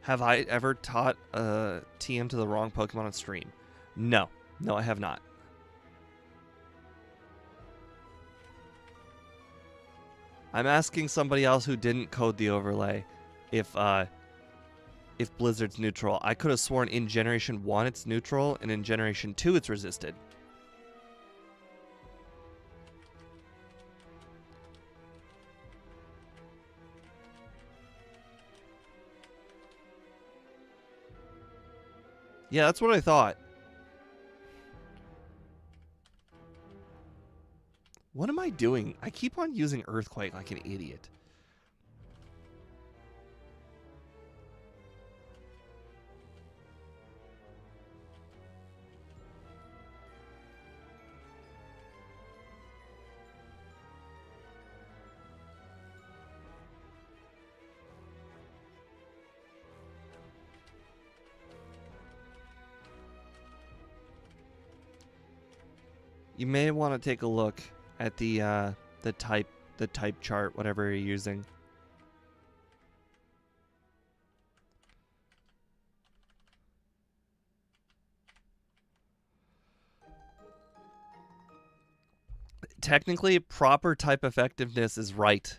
Have I ever taught a TM to the wrong Pokemon on stream? No. No, I have not. I'm asking somebody else who didn't code the overlay if Blizzard's neutral. I could have sworn in Generation 1 it's neutral, and in Generation 2 it's resisted. Yeah, that's what I thought. What am I doing? I keep on using Earthquake like an idiot. You may want to take a look at the type chart, whatever you're using. Technically, proper type effectiveness is right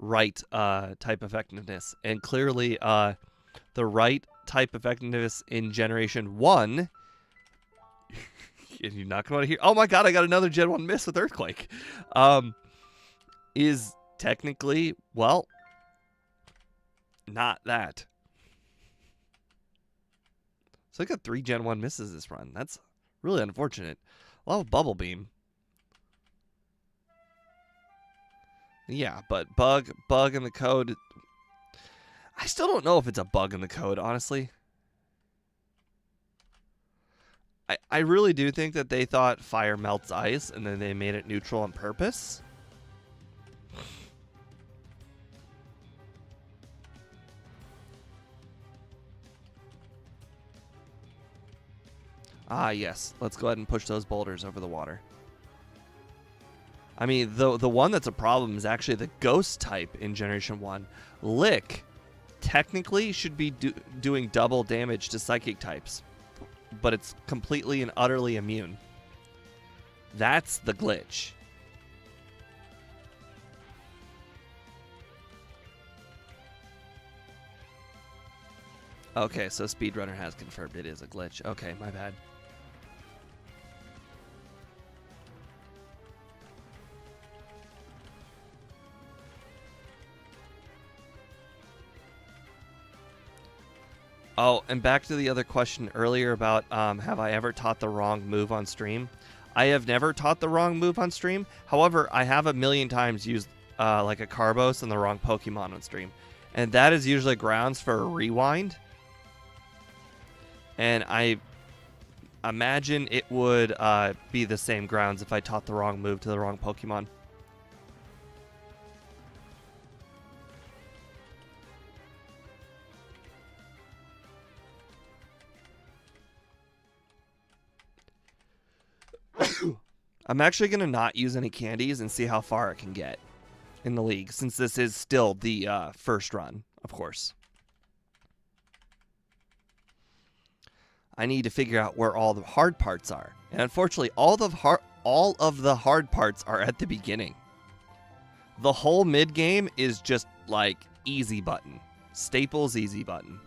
type effectiveness, and clearly the right type effectiveness in Generation 1. You're not going to hear. Oh my god, I got another Gen 1 miss with Earthquake. Is technically, well, not that. So I got 3 Gen 1 misses this run. That's really unfortunate. I'll have Bubble Beam. Yeah, but bug in the code. I still don't know if it's a bug in the code, honestly. I really do think that they thought fire melts ice, and then they made it neutral on purpose. Ah, yes. Let's go ahead and push those boulders over the water. I mean, the one that's a problem is actually the ghost type in Generation 1. Lick technically should be doing double damage to psychic types, but it's completely and utterly immune. That's the glitch. Okay, so Speedrunner has confirmed it is a glitch. Okay, my bad. Oh, and back to the other question earlier about have I ever taught the wrong move on stream? I have never taught the wrong move on stream. However, I have a million times used like a Carbos and the wrong Pokemon on stream. And that is usually grounds for a rewind. And I imagine it would be the same grounds if I taught the wrong move to the wrong Pokemon. I'm actually going to not use any candies and see how far it can get in the league, since this is still the first run, of course. I need to figure out where all the hard parts are. And unfortunately, all of the hard parts are at the beginning. The whole mid game is just like easy button. Staples easy button.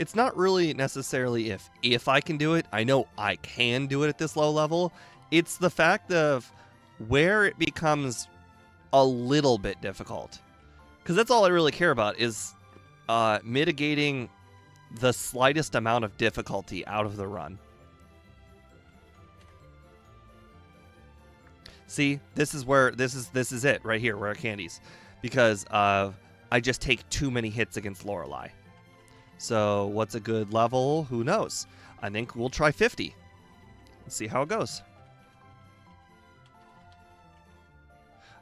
It's not really necessarily if I can do it. I know I can do it at this low level. It's the fact of where it becomes a little bit difficult. Because that's all I really care about is mitigating the slightest amount of difficulty out of the run. See, this is where this is it right here, where our candies. Because I just take too many hits against Lorelei. So what's a good level? Who knows? I think we'll try 50. Let's see how it goes.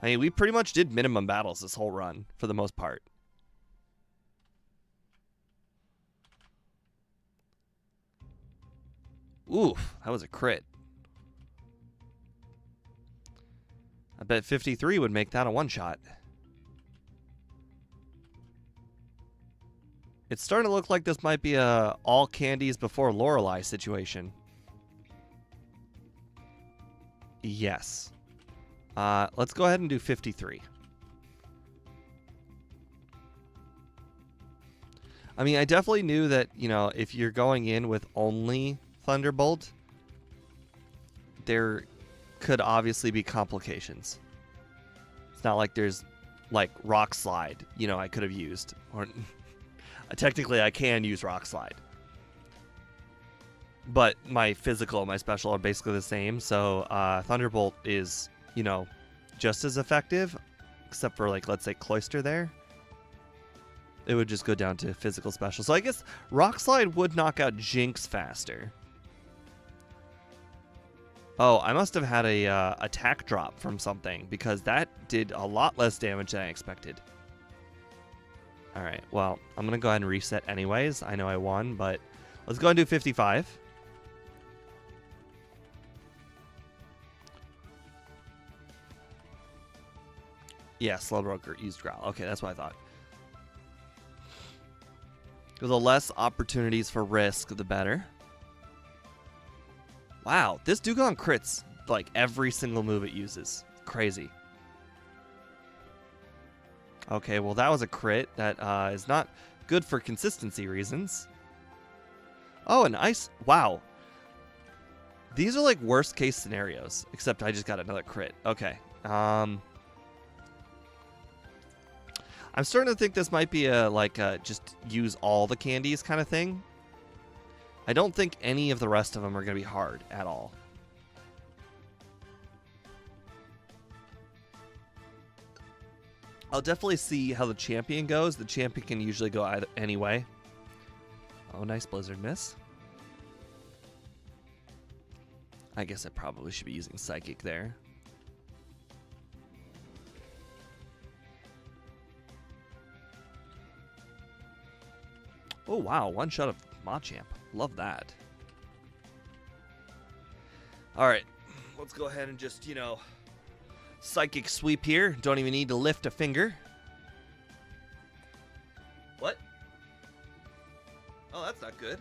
I mean, we pretty much did minimum battles this whole run for the most part. Oof, that was a crit. I bet 53 would make that a one-shot. It's starting to look like this might be a all candies before Lorelei situation. Yes. Let's go ahead and do 53. I mean, I definitely knew that, you know, if you're going in with only Thunderbolt, there could obviously be complications. It's not like there's, like, Rock Slide, you know, I could have used. Or... Technically, I can use Rock Slide. But my physical and my special are basically the same. So Thunderbolt is, you know, just as effective. Except for, like, let's say Cloyster there. It would just go down to physical special. So I guess Rock Slide would knock out Jinx faster. Oh, I must have had a attack drop from something. Because that did a lot less damage than I expected. Alright, well, I'm going to go ahead and reset anyways. I know I won, but let's go ahead and do 55. Yeah, Slowbroker used Growl. Okay, that's what I thought. The less opportunities for risk, the better. Wow, this Dugong crits like every single move it uses. Crazy. Okay, well, that was a crit. That is not good for consistency reasons. Oh, an ice. Wow. These are like worst case scenarios, except I just got another crit. Okay. I'm starting to think this might be a just use all the candies kind of thing. I don't think any of the rest of them are going to be hard at all. I'll definitely see how the champion goes. The champion can usually go either anyway. Oh, nice Blizzard miss. I guess I probably should be using Psychic there. Oh, wow. One shot of Machamp. Love that. All right. Let's go ahead and just, psychic sweep here. Don't even need to lift a finger. What? Oh, that's not good.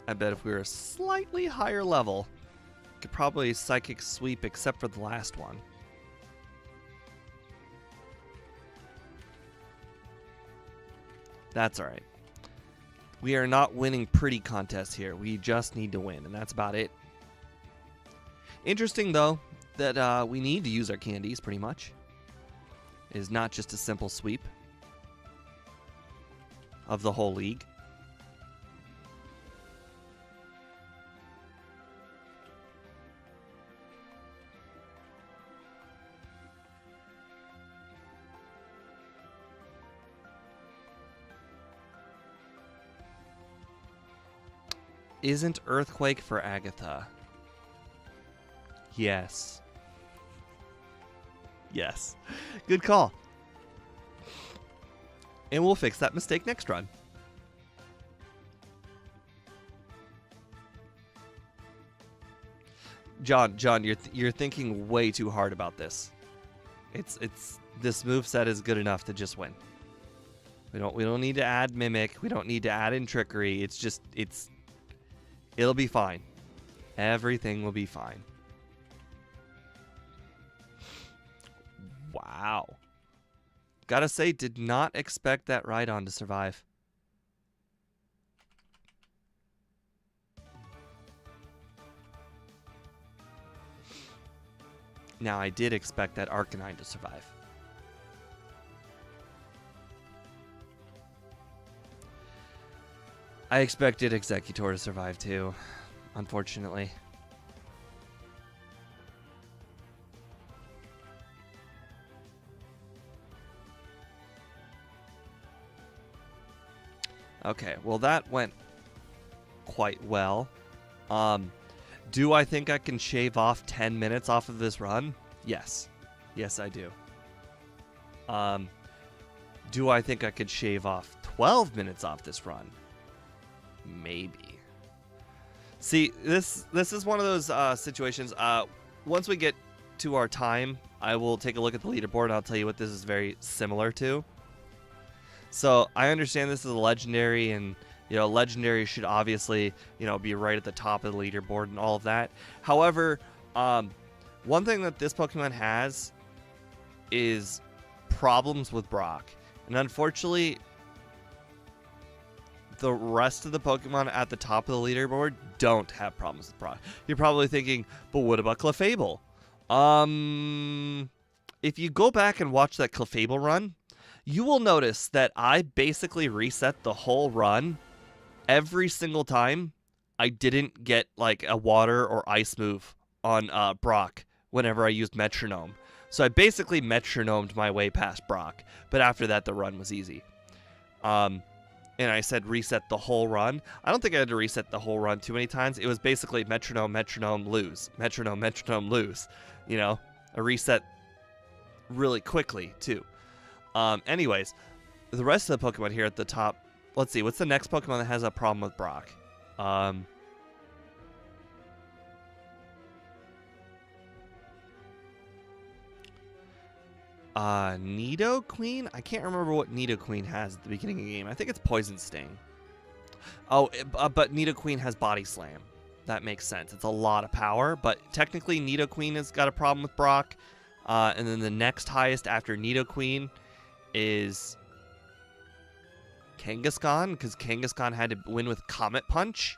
I bet if we were a slightly higher level, could probably psychic sweep except for the last one. That's all right. We are not winning pretty contests here. We just need to win, and that's about it. Interesting, though, that we need to use our candies, pretty much. It is not just a simple sweep of the whole league. Isn't Earthquake for Agatha? Yes. Yes. Good call. And we'll fix that mistake next run. John, you're thinking way too hard about this. It's this moveset is good enough to just win. We don't need to add Mimic. We don't need to add in Trickery. It'll be fine. Everything will be fine. Wow. Gotta say, did not expect that Rhydon to survive. Now, I did expect that Arcanine to survive. I expected Executor to survive too, unfortunately. Okay, well that went quite well. Do I think I can shave off 10 minutes off of this run? Yes. Yes, I do. Do I think I could shave off 12 minutes off this run? Maybe. See, this is one of those situations. Once we get to our time, I will take a look at the leaderboard and I'll tell you what this is very similar to. So I understand this is a legendary, and legendary should obviously be right at the top of the leaderboard and all of that. However, one thing that this Pokemon has is problems with Brock, and unfortunately, the rest of the Pokemon at the top of the leaderboard don't have problems with Brock. You're probably thinking, but what about Clefable? If you go back and watch that Clefable run, you will notice that I basically reset the whole run every single time I didn't get like a water or ice move on Brock whenever I used Metronome. So I basically metronomed my way past Brock, but after that the run was easy. And I said reset the whole run. I don't think I had to reset the whole run too many times. It was basically metronome, metronome, lose. Metronome, metronome, lose. A reset really quickly, too. Anyways, the rest of the Pokemon here at the top. Let's see, what's the next Pokemon that has a problem with Brock? Nidoqueen? I can't remember what Nidoqueen has at the beginning of the game. I think it's Poison Sting. Oh, but Nidoqueen has Body Slam. That makes sense. It's a lot of power, but technically Nidoqueen has got a problem with Brock. And then the next highest after Nidoqueen is Kangaskhan, because Kangaskhan had to win with Comet Punch.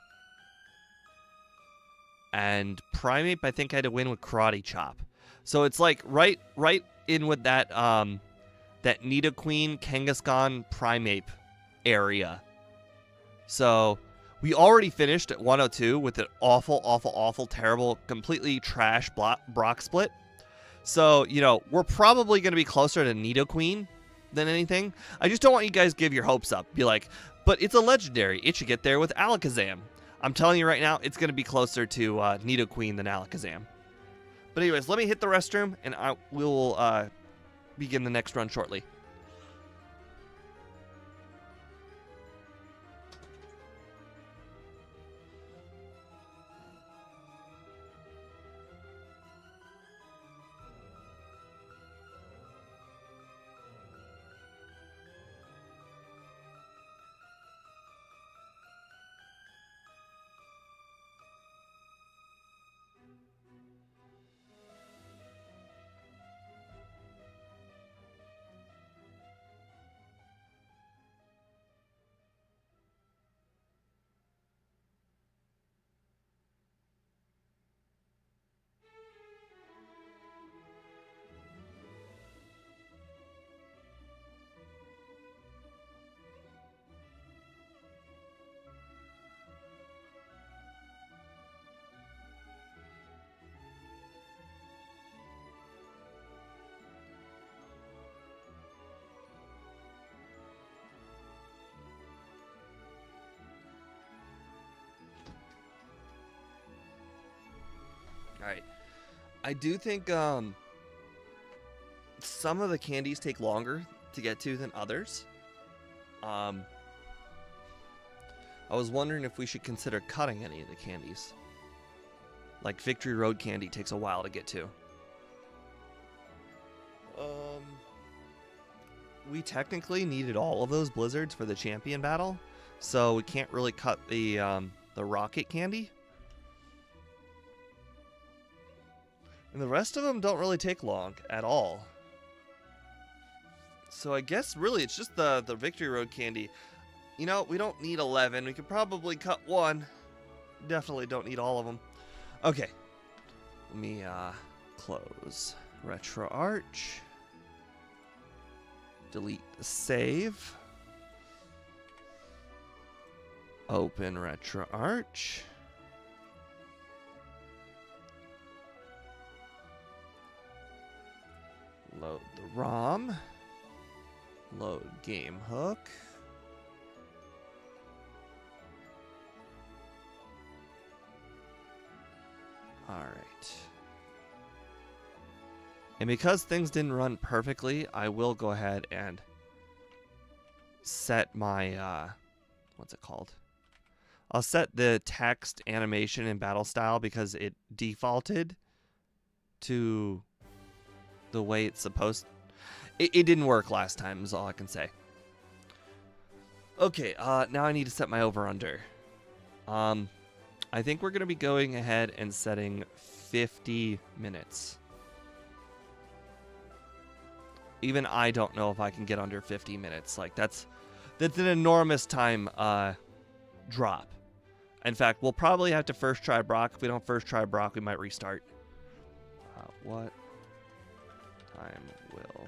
And Primeape, I think, had to win with Karate Chop. So it's like right in with that that Nidoqueen, Kangaskhan, Primeape area. So we already finished at 102 with an awful, terrible, completely trash Brock split. So, we're probably going to be closer to Nidoqueen than anything. I just don't want you guys to give your hopes up. Be like, but it's a legendary. It should get there with Alakazam. I'm telling you right now, it's going to be closer to Nidoqueen than Alakazam. But anyways, let me hit the restroom, and we will begin the next run shortly. All right. I do think some of the candies take longer to get to than others. I was wondering if we should consider cutting any of the candies. Like Victory Road candy takes a while to get to. We technically needed all of those blizzards for the champion battle, so we can't really cut the rocket candy. And the rest of them don't really take long at all. So I guess really it's just the Victory Road candy. You know, we don't need 11. We could probably cut one. Definitely don't need all of them. Okay. Let me close Retro Arch. Delete the save. Open Retro Arch. Load the ROM. Load game hook. All right. And because things didn't run perfectly, I will go ahead and set my what's it called? I'll set the text, animation, and battle style because it defaulted to the way it's supposed. It didn't work last time is all I can say. Okay, now I need to set my over-under. I think we're going to be going ahead and setting 50 minutes. Even I don't know if I can get under 50 minutes. Like, that's an enormous time drop. In fact, we'll probably have to first try Brock. If we don't first try Brock, we might restart. What time will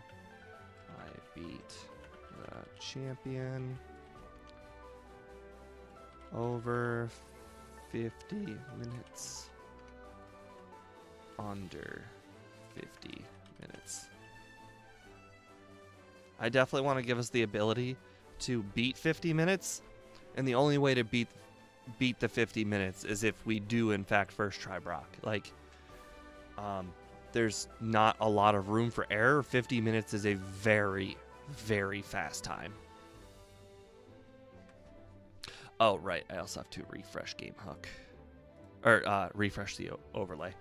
I beat the champion? Over 50 minutes. Under 50 minutes. I definitely want to give us the ability to beat 50 minutes. And the only way to beat the 50 minutes is if we do, in fact, first try Brock. Like, there's not a lot of room for error. 50 minutes is a very, very fast time. Oh, right. I also have to refresh game hook. Or refresh the overlay.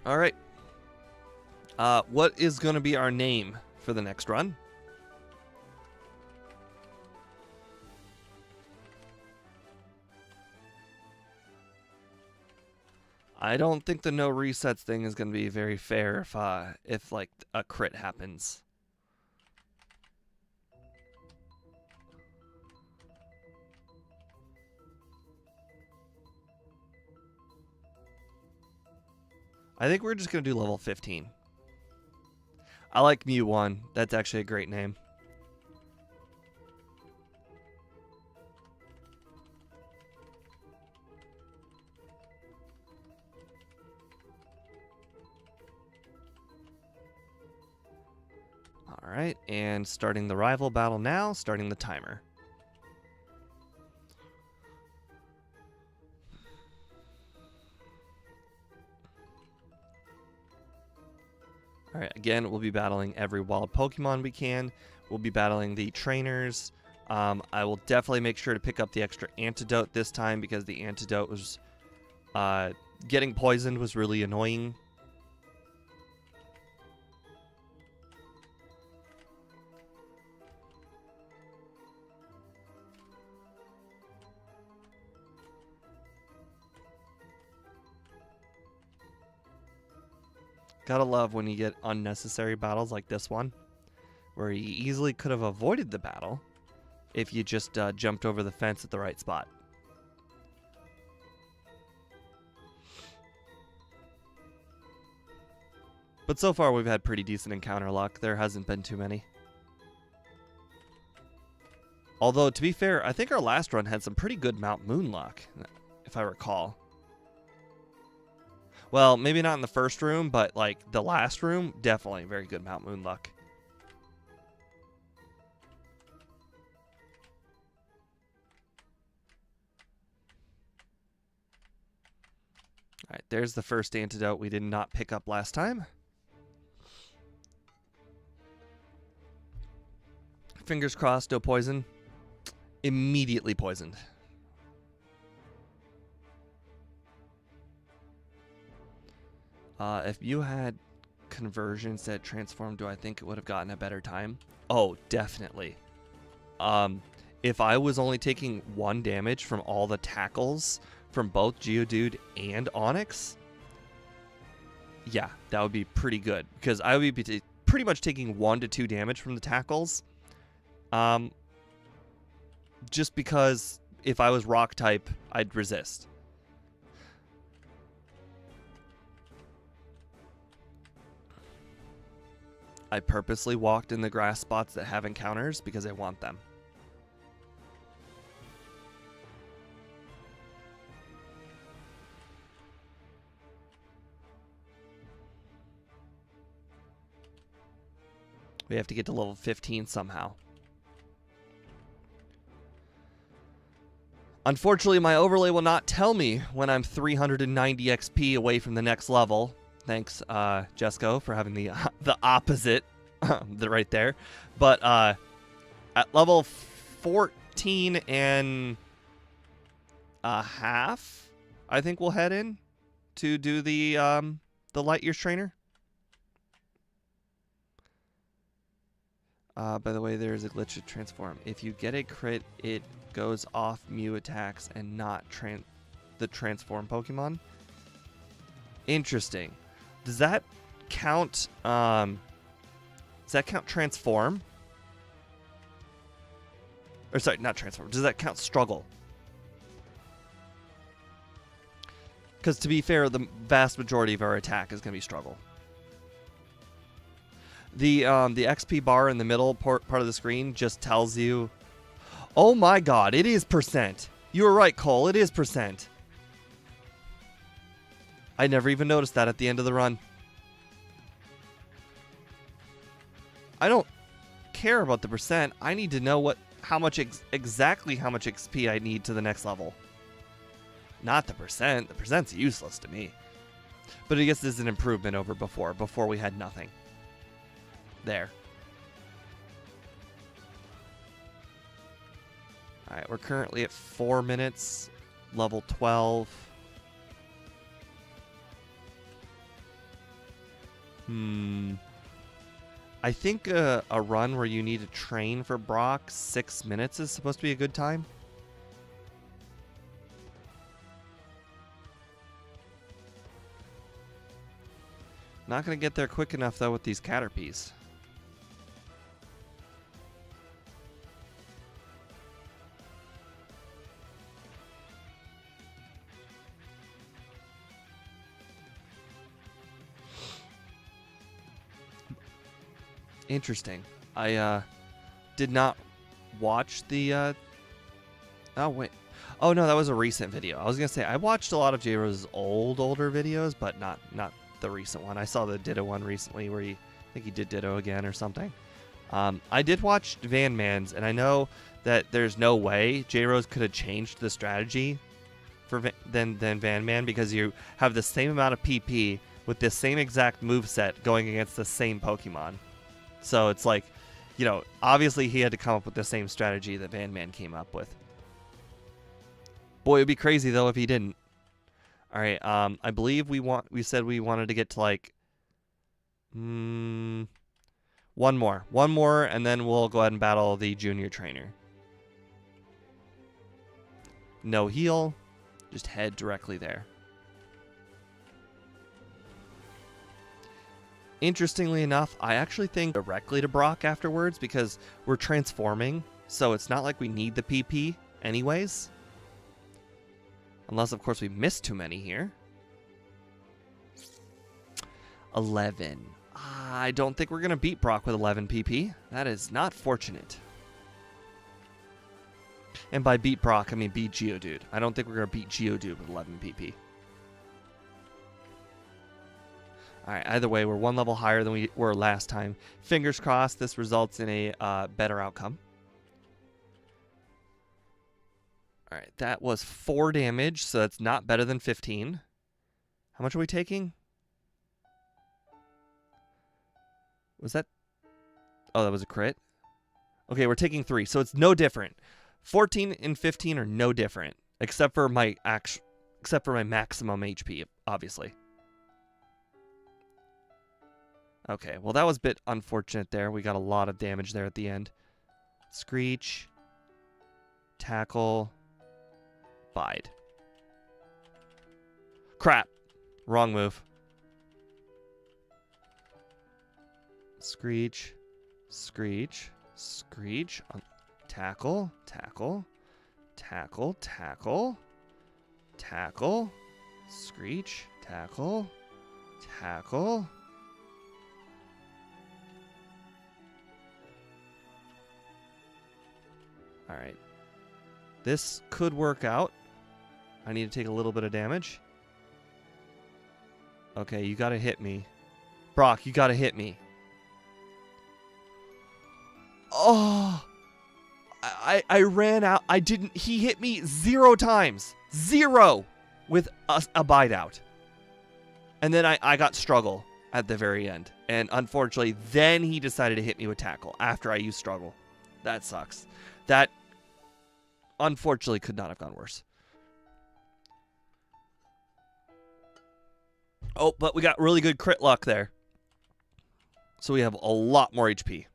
All right. What is going to be our name for the next run? I don't think the no resets thing is going to be very fair if like a crit happens. I think we're just going to do level 15. I like Mew 1. That's actually a great name. All right, and starting the rival battle now, starting the timer. All right, again, we'll be battling every wild Pokemon we can. We'll be battling the trainers. I will definitely make sure to pick up the extra antidote this time because the antidote was getting poisoned was really annoying. Gotta love when you get unnecessary battles like this one, where you easily could have avoided the battle if you just jumped over the fence at the right spot. But so far we've had pretty decent encounter luck. There hasn't been too many. Although, to be fair, I think our last run had some pretty good Mount Moon luck, if I recall. Well, maybe not in the first room, but like the last room, definitely very good Mount Moon luck. All right, there's the first antidote we did not pick up last time. Fingers crossed, no poison. Immediately poisoned. If you had conversions that transformed, do I think it would have gotten a better time? Oh, definitely. If I was only taking 1 damage from all the tackles from both Geodude and Onix, yeah, that would be pretty good. Because I would be pretty much taking 1 to 2 damage from the tackles. Just because if I was rock type, I'd resist. I purposely walked in the grass spots that have encounters because I want them. We have to get to level 15 somehow. Unfortunately, my overlay will not tell me when I'm 390 XP away from the next level. Thanks, Jesco, for having the opposite right there. But at level 14 and a half, I think we'll head in to do the Light Years trainer. By the way, there's a glitch to transform. If you get a crit, it goes off Mew attacks and not the transform Pokemon. Interesting. Does that count? Does that count transform? Or sorry, not transform. Does that count struggle? Because to be fair, the vast majority of our attack is going to be struggle. The XP bar in the middle part of the screen just tells you, oh my god, it is %. You were right, Cole, it is %. I never even noticed that at the end of the run. I don't care about the %. I need to know exactly how much XP I need to the next level. Not the %. The %'s useless to me. But I guess this is an improvement over before. Before we had nothing. There. Alright, we're currently at 4 minutes. Level 12. I think a run where you need to train for Brock 6 minutes is supposed to be a good time. Not going to get there quick enough, though, with these Caterpies. Interesting. I did not watch the oh wait. Oh no, that was a recent video. I was gonna say I watched a lot of J-Rose's older videos, but not the recent one. I saw the Ditto one recently where I think he did Ditto again or something. I did watch Van Man's, and I know that there's no way J-Rose could have changed the strategy for than Van Man, because you have the same amount of PP with this same exact moveset going against the same Pokemon. So it's like, you know, obviously he had to come up with the same strategy that Van Man came up with. Boy, it'd be crazy though if he didn't. All right, I believe we said we wanted to get to like one more, and then we'll go ahead and battle the junior trainer. No heal, just head directly there. Interestingly enough, I actually think directly to Brock afterwards because we're transforming, so it's not like we need the PP anyways. Unless, of course, we missed too many here. 11. I don't think we're going to beat Brock with 11 PP. That is not fortunate. And by beat Brock, I mean beat Geodude. I don't think we're going to beat Geodude with 11 PP. Alright, either way, we're one level higher than we were last time. Fingers crossed this results in a better outcome. Alright, that was 4 damage, so that's not better than 15. How much are we taking? Was that... Oh, that was a crit? Okay, we're taking 3, so it's no different. 14 and 15 are no different, except for my maximum HP, obviously. Okay, well that was a bit unfortunate there. We got a lot of damage there at the end. Screech. Tackle. Bide. Crap. Wrong move. Screech. Screech. Screech. Tackle. Tackle. Tackle. Tackle. Tackle. Screech. Tackle. Tackle. Alright. This could work out. I need to take a little bit of damage. Okay, you gotta hit me. Brock, you gotta hit me. Oh! I ran out. I didn't... He hit me 0 times. 0! With a bite out. And then I got struggle at the very end. And unfortunately, then he decided to hit me with tackle after I used struggle. That sucks. That... unfortunately could not have gone worse. Oh, but we got really good crit luck there. So we have a lot more HP.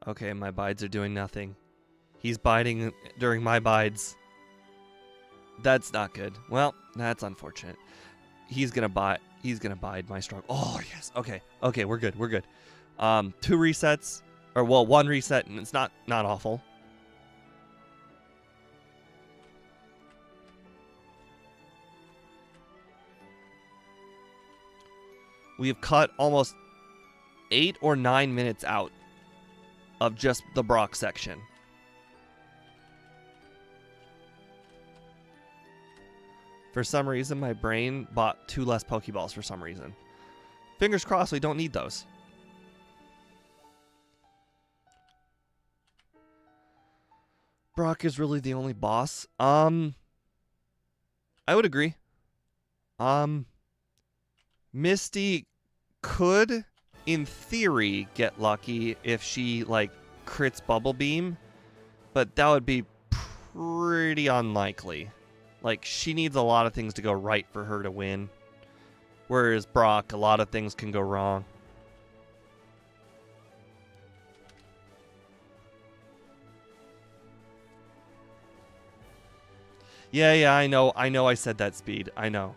Okay, my bides are doing nothing. He's biting during my bides. That's not good. Well, that's unfortunate. He's gonna bide my struggle. Oh yes. Okay. Okay, we're good. We're good. 2 resets, or well, 1 reset, and it's not awful. We have cut almost 8 or 9 minutes out of just the Brock section. For some reason, my brain bought 2 less Pokeballs for some reason. Fingers crossed we don't need those. Brock is really the only boss. I would agree. Misty could, in theory, get lucky if she, like, crits Bubble Beam, but that would be pretty unlikely. Like, she needs a lot of things to go right for her to win. Whereas Brock, a lot of things can go wrong. Yeah, I know I said that speed. I know.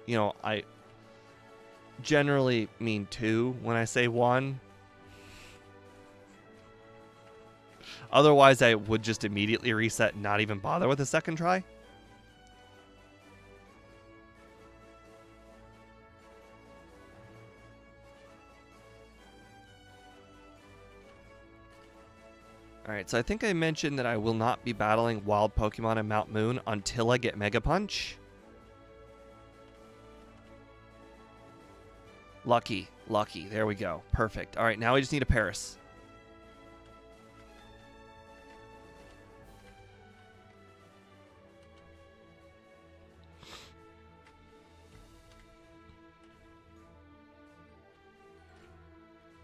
You know, I generally mean 2 when I say 1. Otherwise, I would just immediately reset and not even bother with a second try. Alright, so I think I mentioned that I will not be battling wild Pokemon in Mount Moon until I get Mega Punch. Lucky. There we go. Perfect. Alright, now we just need a Paris.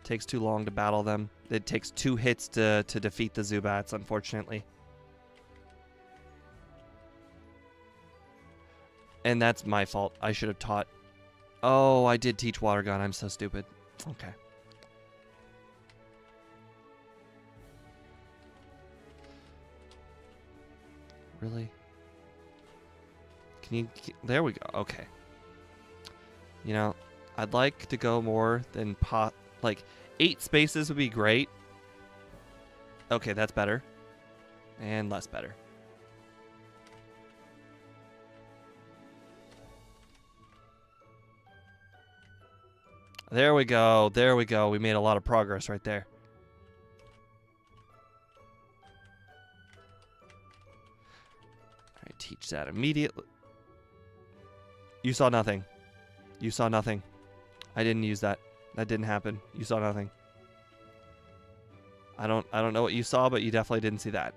Takes too long to battle them. It takes 2 hits to defeat the Zubats, unfortunately. And that's my fault. I should have taught... Oh, I did teach Water Gun. I'm so stupid. Okay. Really? Can you... There we go. Okay. You know, I'd like to go more than like 8 spaces would be great. Okay, that's better. And less better. There we go. There we go. We made a lot of progress right there. Alright, teach that immediately. You saw nothing. You saw nothing. I didn't use that. That didn't happen. You saw nothing. I don't know what you saw, but you definitely didn't see that.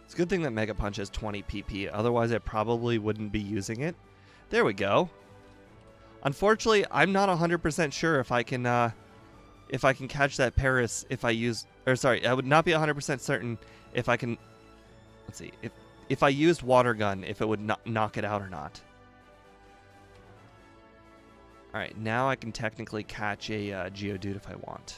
It's a good thing that Mega Punch has 20 PP. Otherwise, I probably wouldn't be using it. There we go. Unfortunately, I'm not 100% sure if I can catch that Paris if I use... Or sorry, I would not be 100% certain if I can... Let's see. If I used Water Gun, if it would knock it out or not. Alright, now I can technically catch a Geodude if I want.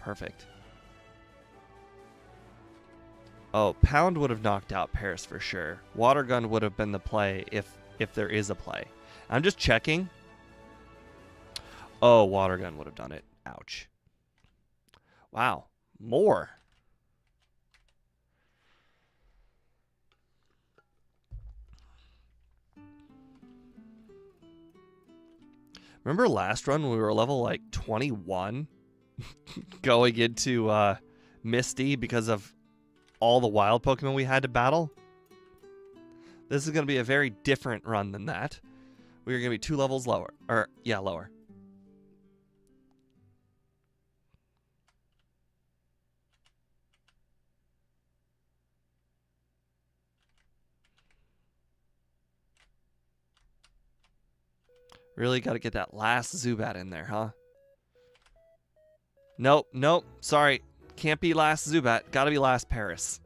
Perfect. Oh, Pound would have knocked out Paris for sure. Water Gun would have been the play if there is a play. I'm just checking. Oh, Water Gun would have done it. Ouch. Wow. More. Remember last run when we were level like 21 going into Misty because of all the wild Pokemon we had to battle? This is going to be a very different run than that. We're going to be 2 levels lower. Or, yeah, lower. Really got to get that last Zubat in there, huh? Nope, nope. Sorry. Can't be last Zubat. Gotta be last Paris.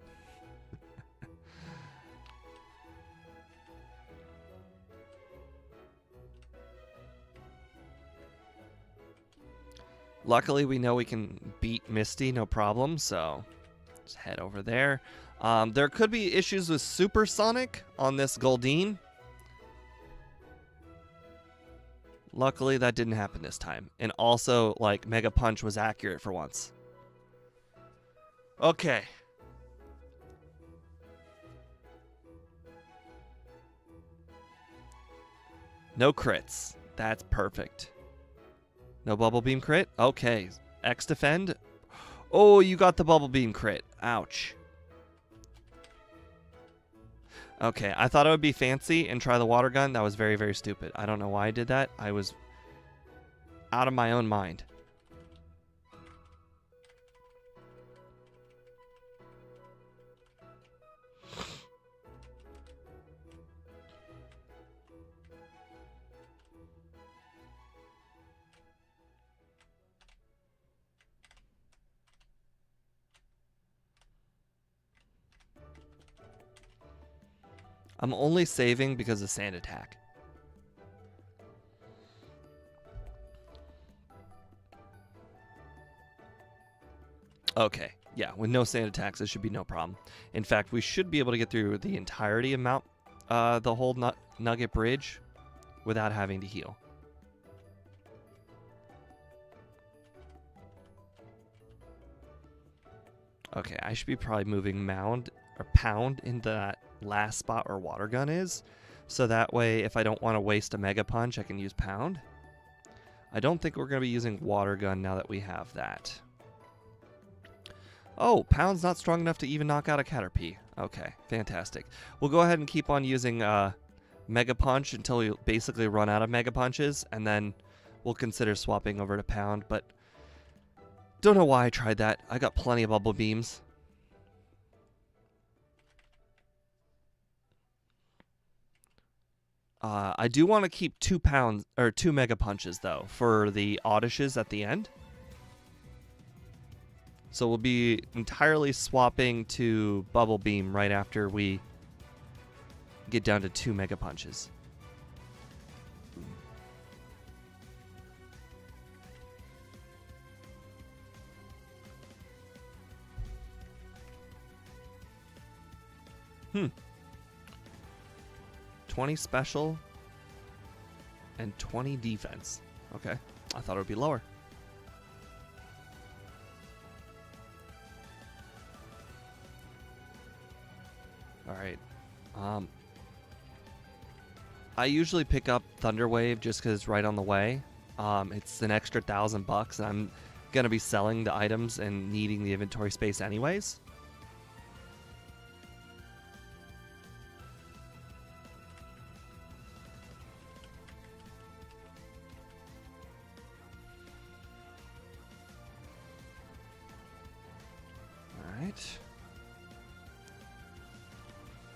Luckily, we know we can beat Misty, no problem, so just head over there. There could be issues with Supersonic on this Goldeen. Luckily, that didn't happen this time. And also, like, Mega Punch was accurate for once. Okay. No crits. That's perfect. No Bubble Beam crit? Okay. X defend. Oh, you got the Bubble Beam crit. Ouch. Okay, I thought I would be fancy and try the Water Gun. That was very, very stupid. I don't know why I did that. I was out of my own mind. I'm only saving because of Sand Attack. Okay, yeah, with no Sand Attacks, this should be no problem. In fact, we should be able to get through the entirety of the whole nugget bridge without having to heal. Okay, I should be probably moving mound or pound into that last spot where water gun is. So that way, if I don't want to waste a mega punch, I can use pound. I don't think we're going to be using water gun now that we have that. Oh, pound's not strong enough to even knock out a Caterpie. Okay, fantastic. We'll go ahead and keep on using mega punch until we basically run out of mega punches, and then we'll consider swapping over to pound, but don't know why I tried that. I got plenty of bubble beams. I do want to keep 2 mega punches though for the Audishes at the end. So we'll be entirely swapping to bubble beam right after we get down to 2 mega punches. Hmm. 20 special and 20 defense. Okay. I thought it would be lower. All right. I usually pick up Thunder Wave just because it's right on the way. It's an extra $1,000 and I'm going to be selling the items and needing the inventory space anyways.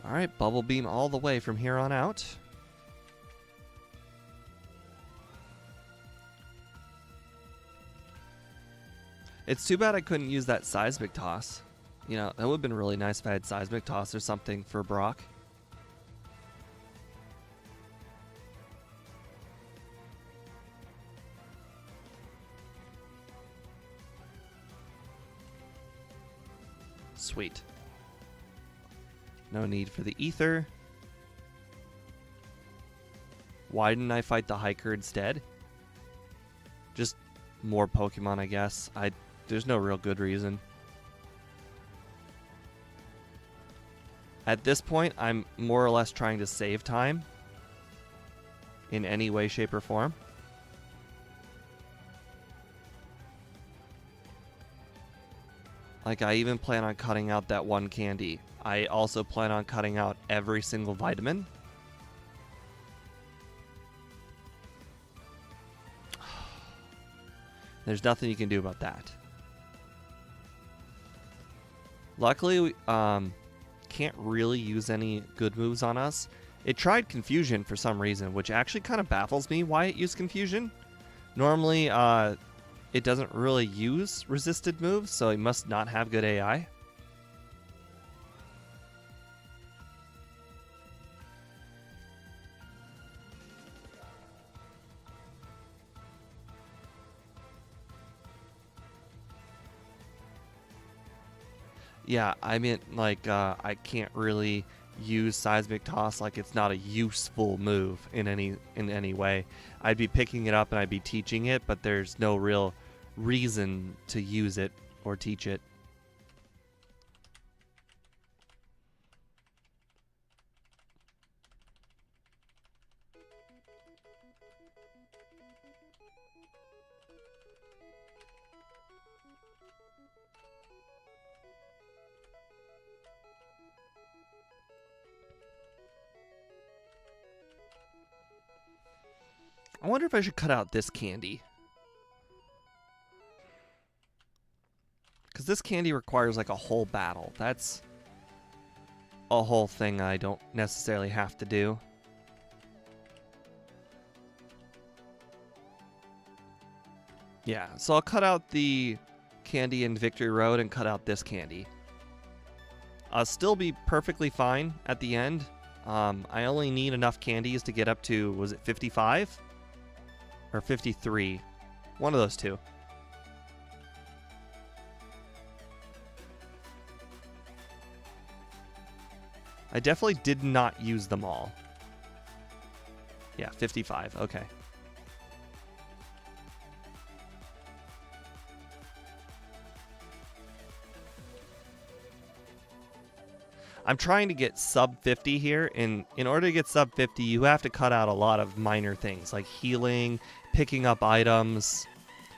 Alright, bubble beam all the way from here on out. It's too bad I couldn't use that seismic toss. You know, that would have been really nice if I had seismic toss or something for Brock. Sweet. No need for the ether. Why didn't I fight the hiker instead? Just more Pokemon, I guess. There's no real good reason. At this point, I'm more or less trying to save time in any way, shape, or form. Like, I even plan on cutting out that one candy. I also plan on cutting out every single vitamin. There's nothing you can do about that. Luckily, we can't really use any good moves on us. It tried Confusion for some reason, which actually kind of baffles me why it used Confusion. Normally, it doesn't really use resisted moves, so it must not have good AI. Yeah, I mean, like, I can't really use Seismic Toss, like it's not a useful move in any way. I'd be picking it up and I'd be teaching it, but there's no real reason to use it or teach it. I wonder if I should cut out this candy. Because this candy requires like a whole battle. That's a whole thing I don't necessarily have to do. Yeah, so I'll cut out the candy in Victory Road and cut out this candy. I'll still be perfectly fine at the end. I only need enough candies to get up to, was it 55? Or 53. One of those two. I definitely did not use them all. Yeah, 55. Okay. I'm trying to get sub 50 here, and in order to get sub 50, you have to cut out a lot of minor things, like healing, picking up items.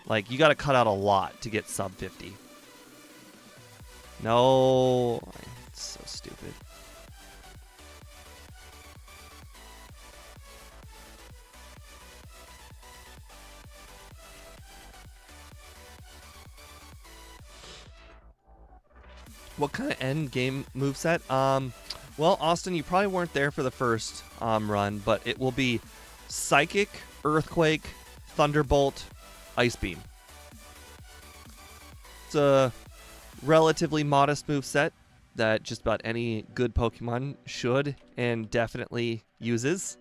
Like, you got to cut out a lot to get sub 50. No. It's so stupid. What kind of end game moveset? Well, Austin, you probably weren't there for the first run, but it will be Psychic, Earthquake, Thunderbolt, Ice Beam. It's a relatively modest moveset that just about any good Pokemon should and definitely uses.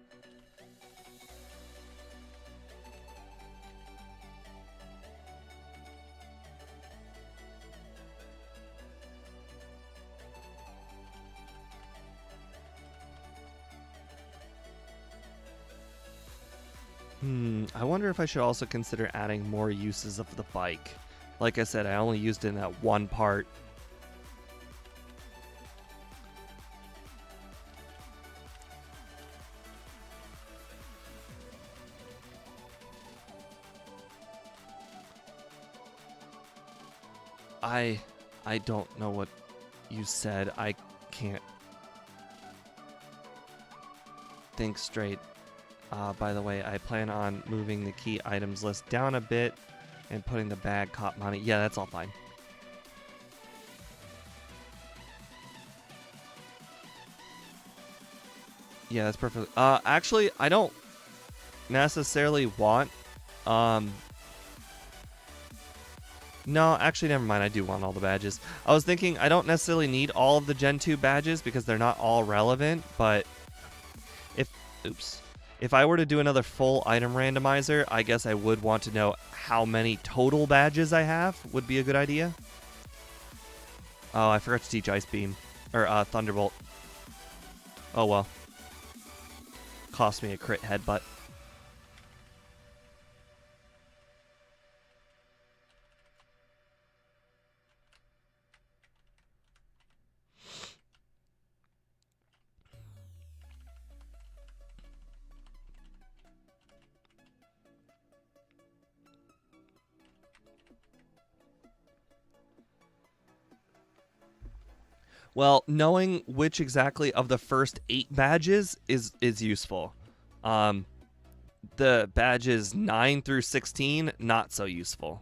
I wonder if I should also consider adding more uses of the bike. Like I said, I only used it in that one part. I don't know what you said. I can't think straight. By the way, I plan on moving the key items list down a bit and putting the bag cop on it. Yeah, that's all fine. Yeah, that's perfect. Actually, I don't necessarily want... No, actually, never mind. I do want all the badges. I was thinking I don't necessarily need all of the Gen 2 badges because they're not all relevant, but if... Oops. If I were to do another full item randomizer, I guess I would want to know how many total badges I have. Would be a good idea. Oh, I forgot to teach Ice Beam. Or Thunderbolt. Oh well. Cost me a crit headbutt. Well, knowing which exactly of the first 8 badges is useful. The badges 9 through 16, not so useful.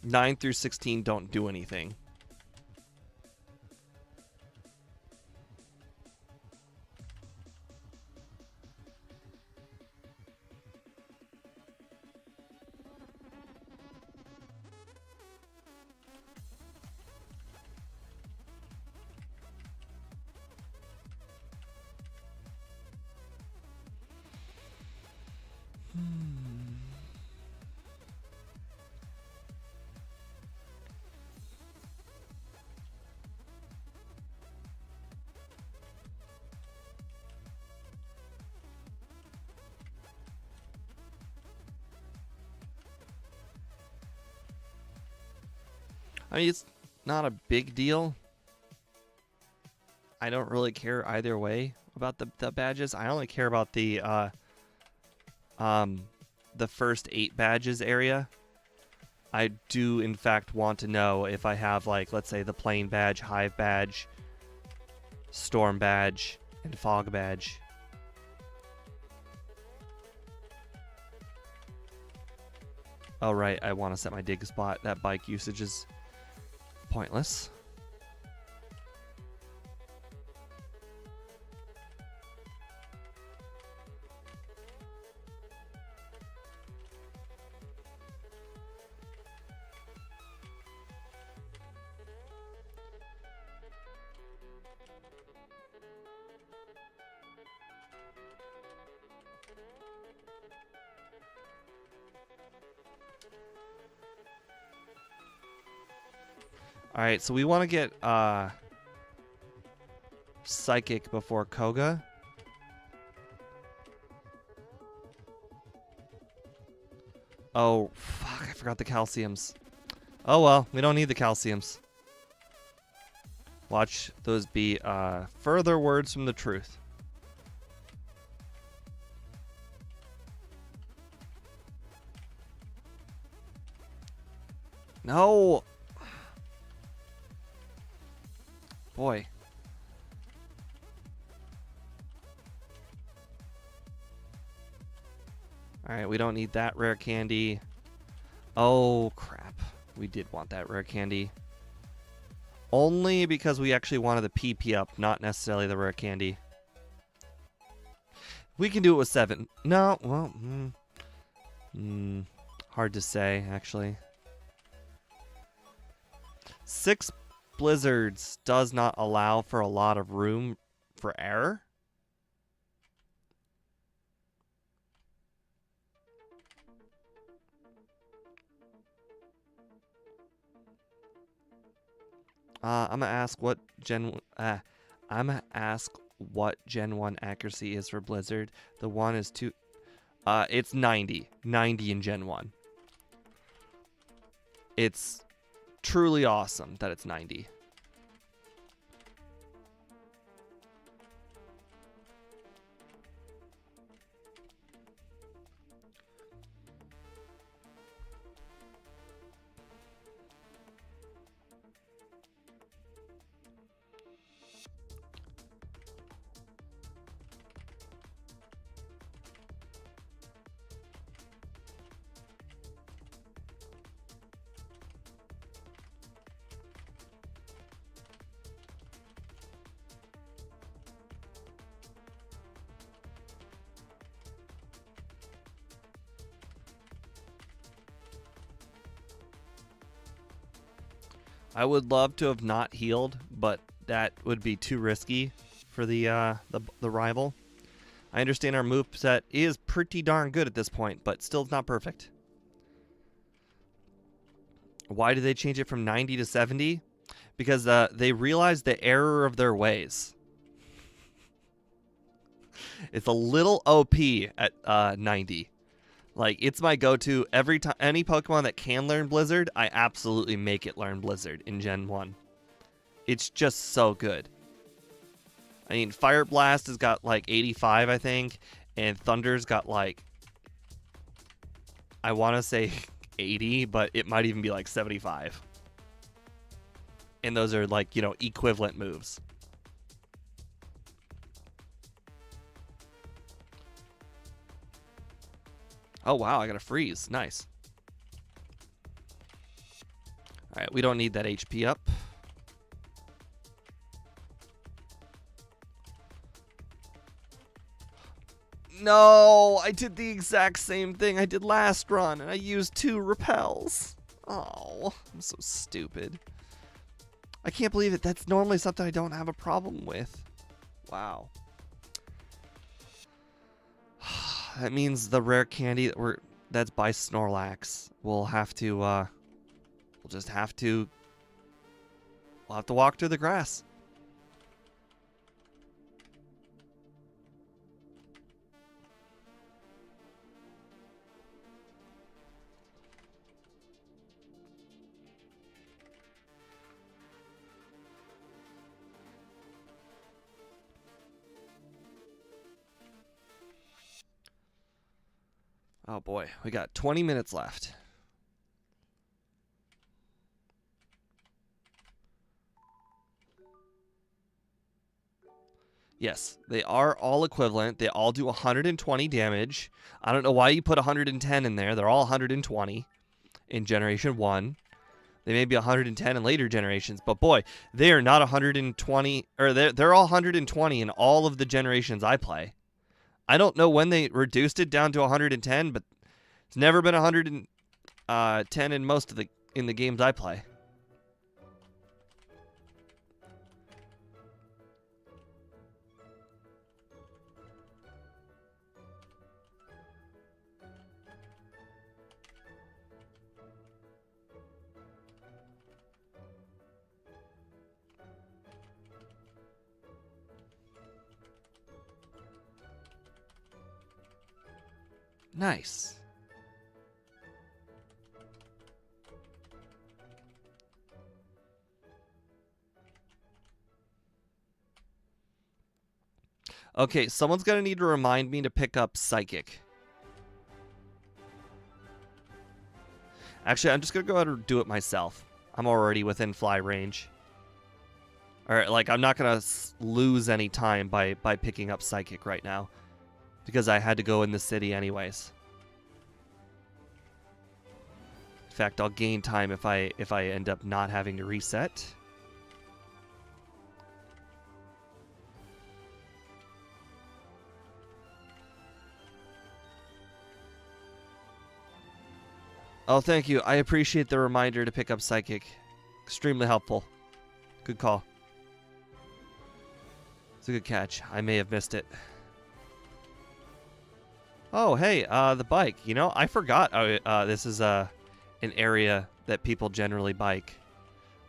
Nine through 16 don't do anything. I mean, it's not a big deal. I don't really care either way about the badges. I only care about the first 8 badges area. I do, in fact, want to know if I have, like, let's say the Plane badge, Hive badge, Storm badge, and Fog badge. Oh, right, I want to set my dig spot. That bike usage is pointless. All right, so we want to get Psychic before Koga. Oh, fuck, I forgot the calciums. Oh well, we don't need the calciums. Watch those be further words from the truth. No! Boy. Alright, we don't need that rare candy. Oh, crap. We did want that rare candy. Only because we actually wanted the PP up, not necessarily the rare candy. We can do it with 7. No, well, hard to say, actually. 6 blizzards does not allow for a lot of room for error. I'm gonna ask what Gen 1 accuracy is for Blizzard. The 1 is 2. It's 90. 90 in Gen 1. It's truly awesome that it's 90. I would love to have not healed, but that would be too risky for the rival. I understand our moveset is pretty darn good at this point, but still not perfect. Why did they change it from 90 to 70? Because they realized the error of their ways. It's a little OP at 90. Like, it's my go-to every time. Any Pokemon that can learn Blizzard, I absolutely make it learn Blizzard in Gen 1. It's just so good. I mean, Fire Blast has got like 85, I think, and Thunder's got like, I want to say 80, but it might even be like 75. And those are like, you know, equivalent moves. Oh, wow, I got a freeze. Nice. All right, we don't need that HP up. No, I did the exact same thing I did last run, and I used 2 repels. Oh, I'm so stupid. I can't believe it. That's normally something I don't have a problem with. Wow. That means the rare candy that's by Snorlax. We'll have to we'll have to walk through the grass. Oh boy, we got 20 minutes left. Yes, they are all equivalent. They all do 120 damage. I don't know why you put 110 in there. They're all 120 in Generation 1. They may be 110 in later generations, but boy, they are not 120, or they're all 120 in all of the generations I play. I don't know when they reduced it down to 110, but it's never been 110 in most of the games I play. Nice. Okay, someone's going to need to remind me to pick up Psychic. Actually, I'm just going to go ahead and do it myself. I'm already within fly range. Alright, like, I'm not going to lose any time by picking up Psychic right now. Because I had to go in the city anyways. In fact, I'll gain time if I end up not having to reset. Oh, thank you. I appreciate the reminder to pick up Psychic. Extremely helpful. Good call. It's a good catch. I may have missed it. Oh, hey, the bike. You know, I forgot this is an area that people generally bike.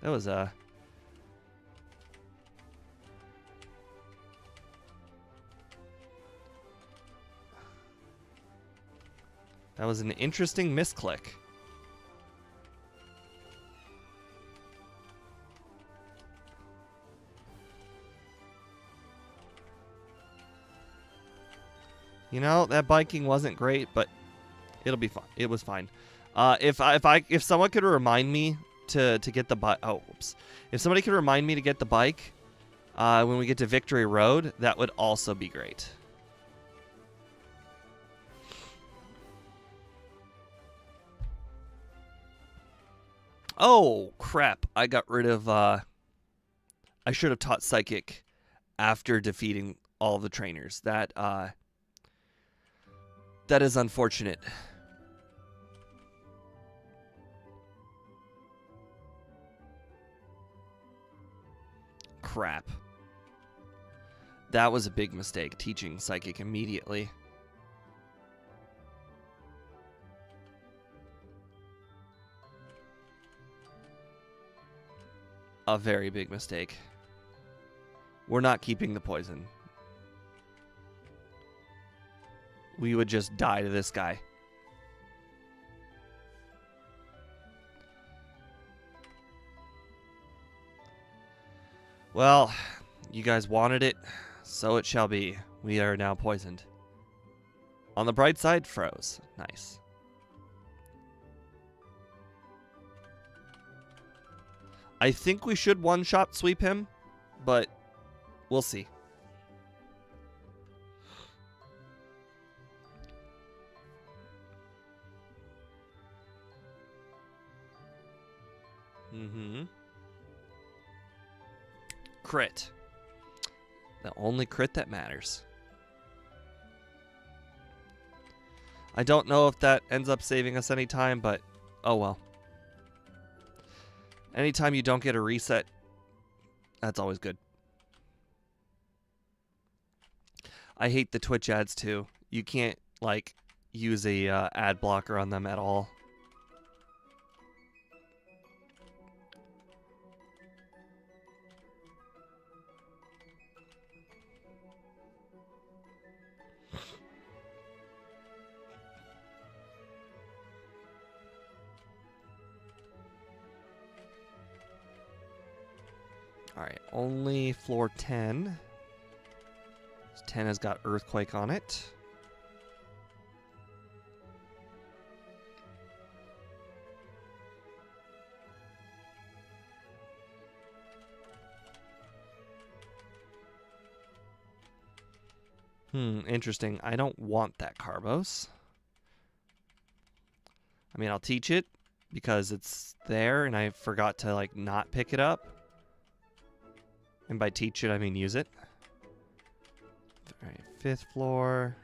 That was that was an interesting misclick. You know, that biking wasn't great, but it'll be fine. It was fine. If someone could remind me to get the bike, if somebody could remind me to get the bike when we get to Victory Road, that would also be great. Oh crap! I got rid of. I should have taught Psychic after defeating all the trainers. That is unfortunate. Crap. That was a big mistake, teaching Psychic immediately. A very big mistake. We're not keeping the poison. We would just die to this guy. Well, you guys wanted it, so it shall be. We are now poisoned. On the bright side, froze. Nice. I think we should one-shot sweep him, but we'll see. Crit. The only crit that matters. I don't know if that ends up saving us any time, but oh well. Anytime you don't get a reset, that's always good. I hate the Twitch ads too. You can't like use a ad blocker on them at all. Alright, only floor 10. 10 has got Earthquake on it. Interesting. I don't want that Carbos. I mean, I'll teach it because it's there and I forgot to like not pick it up. And by teach it, I mean use it. All right, 5th floor.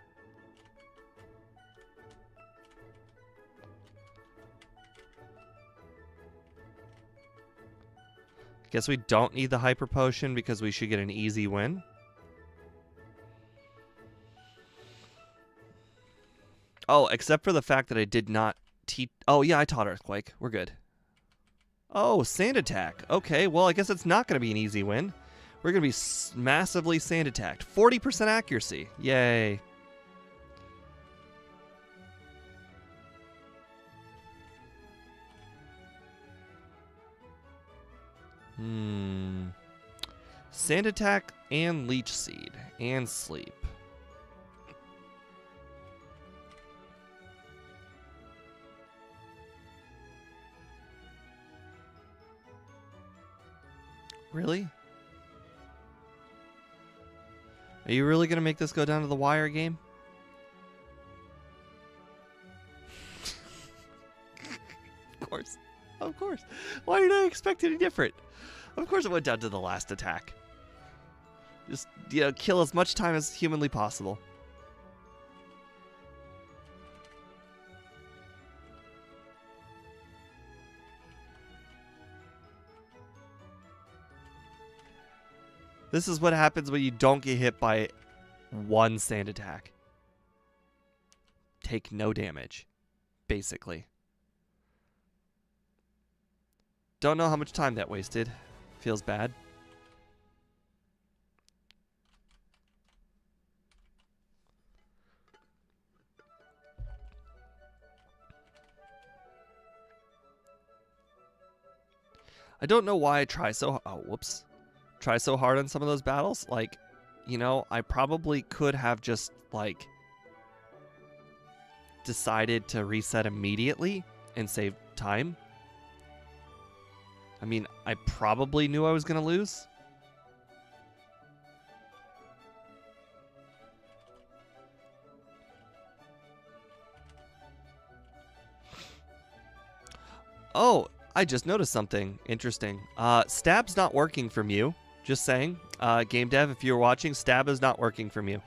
Guess we don't need the Hyper Potion because we should get an easy win. Oh, except for the fact that I did not teach... Oh, yeah, I taught Earthquake. We're good. Oh, Sand Attack. Okay, well, I guess it's not going to be an easy win. We're going to be massively sand attacked. 40% accuracy. Yay. Sand attack and leech seed and sleep. Really? Are you really going to make this go down to the wire game? Of course. Of course. Why did I expect any different? Of course it went down to the last attack. Just, kill as much time as humanly possible. This is what happens when you don't get hit by one sand attack. Take no damage, basically. Don't know how much time that wasted. Feels bad. I don't know why I try so... Oh, whoops. Try so hard on some of those battles. Like, I probably could have just, like, decided to reset immediately and save time. I mean, I probably knew I was going to lose. Oh, I just noticed something interesting. Stab's not working from you. Just saying. Game dev, if you're watching, stab is not working from you.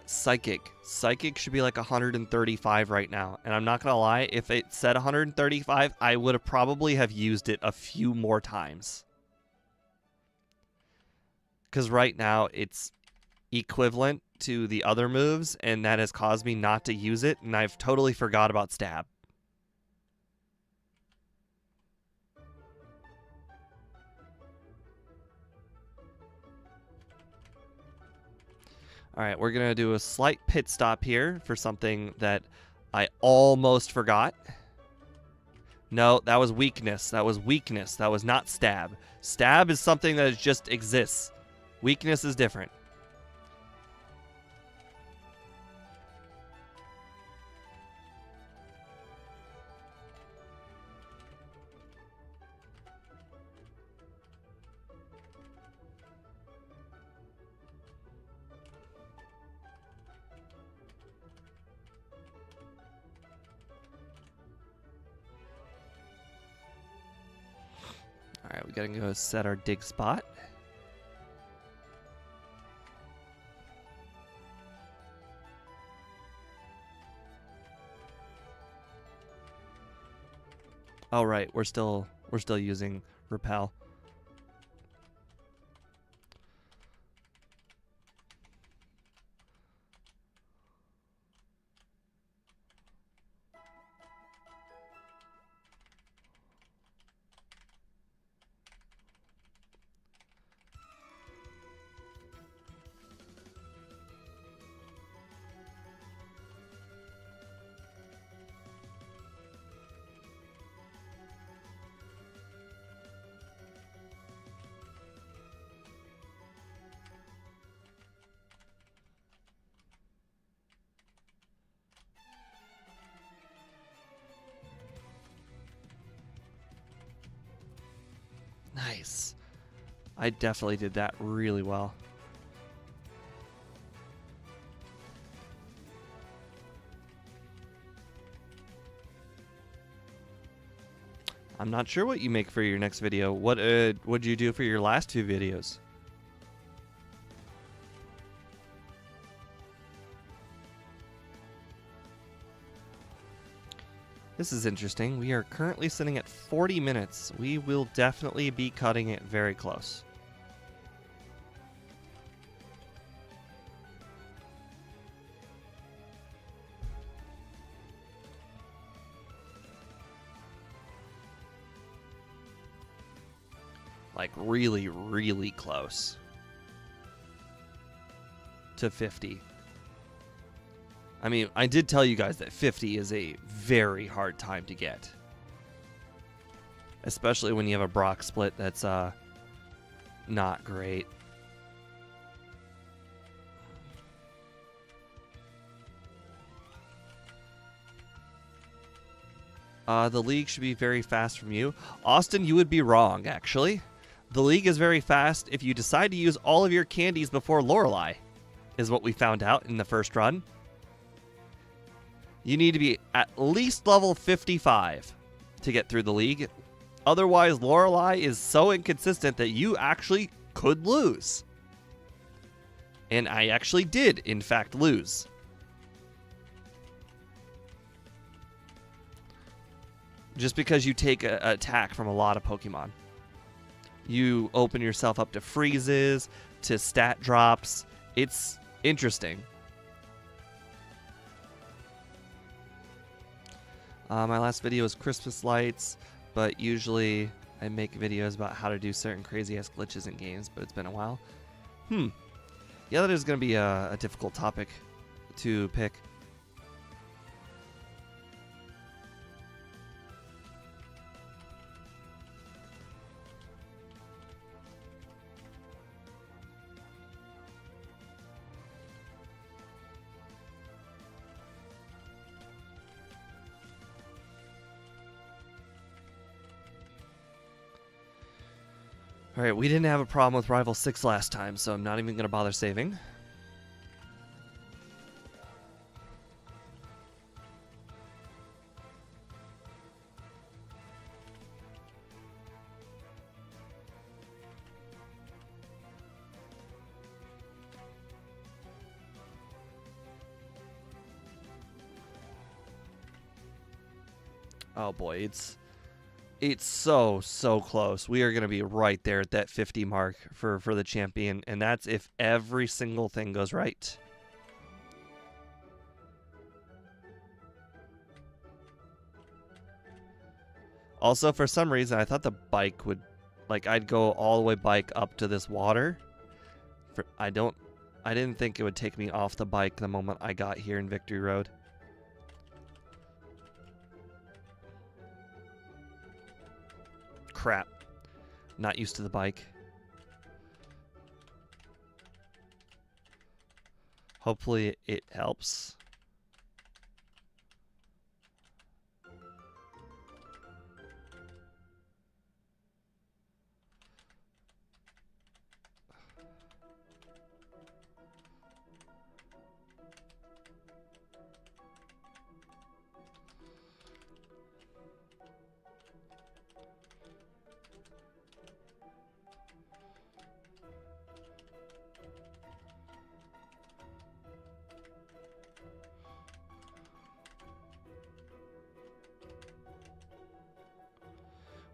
Psychic. Psychic should be like 135 right now. And I'm not going to lie, if it said 135, I would have probably have used it a few more times. Because right now, it's equivalent to the other moves, and that has caused me not to use it, and I've totally forgot about stab. All right, we're going to do a slight pit stop here for something that I almost forgot. No, that was weakness. That was weakness. That was not stab. Stab is something that just exists. Weakness is different. All right, we gotta go set our dig spot. Oh right, we're still using repel. Nice. I definitely did that really well. I'm not sure what you make for your next video. What'd you do for your last two videos? This is interesting. We are currently sitting at 40 minutes. We will definitely be cutting it very close. like really, really close to 50. I mean, I did tell you guys that 50 is a very hard time to get. Especially when you have a Brock split that's not great. The league should be very fast from you. Austin, you would be wrong, actually. The league is very fast if you decide to use all of your candies before Lorelei, is what we found out in the first run. You need to be at least level 55 to get through the league. Otherwise, Lorelei is so inconsistent that you actually could lose. And I actually did, in fact, lose. Just because you take an attack from a lot of Pokemon. You open yourself up to freezes, to stat drops. It's interesting. My last video was Christmas lights, but usually I make videos about how to do certain crazy-ass glitches in games, but it's been a while. Yeah, that is going to be a difficult topic to pick. Alright, we didn't have a problem with Rival 6 last time, so I'm not even going to bother saving. Oh boy, it's so close. We are going to be right there at that 50 mark for the champion, and that's if every single thing goes right. Also, for some reason, I thought the bike would, like, I'd go all the way bike up to this water. I didn't think it would take me off the bike the moment I got here in Victory Road. Crap. Not used to the bike. Hopefully it helps.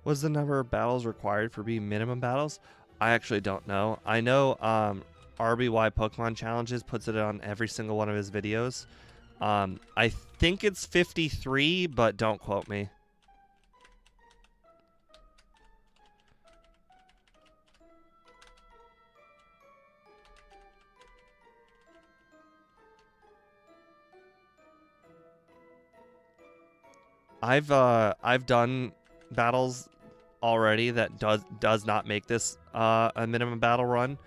What's the number of battles required for being minimum battles? I actually don't know. I know RBY Pokemon Challenges puts it on every single one of his videos. I think it's 53, but don't quote me. I've done battles already that does not make this a minimum battle run.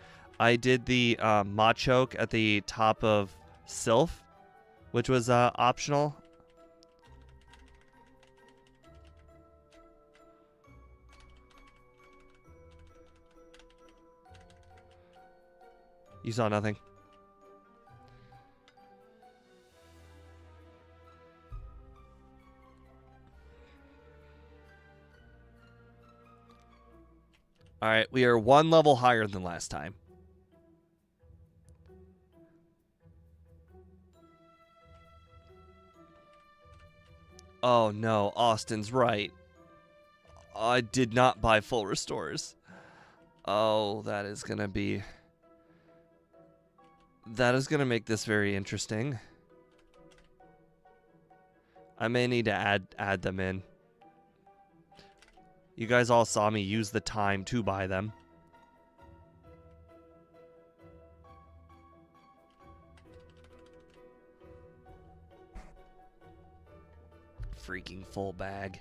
I did the Machoke at the top of Sylph, which was optional. You saw nothing. All right, we are one level higher than last time. Oh no, Austin's right. I did not buy full restores. Oh, that is gonna make this very interesting. I may need to add them in. You guys all saw me use the time to buy them. Freaking full bag.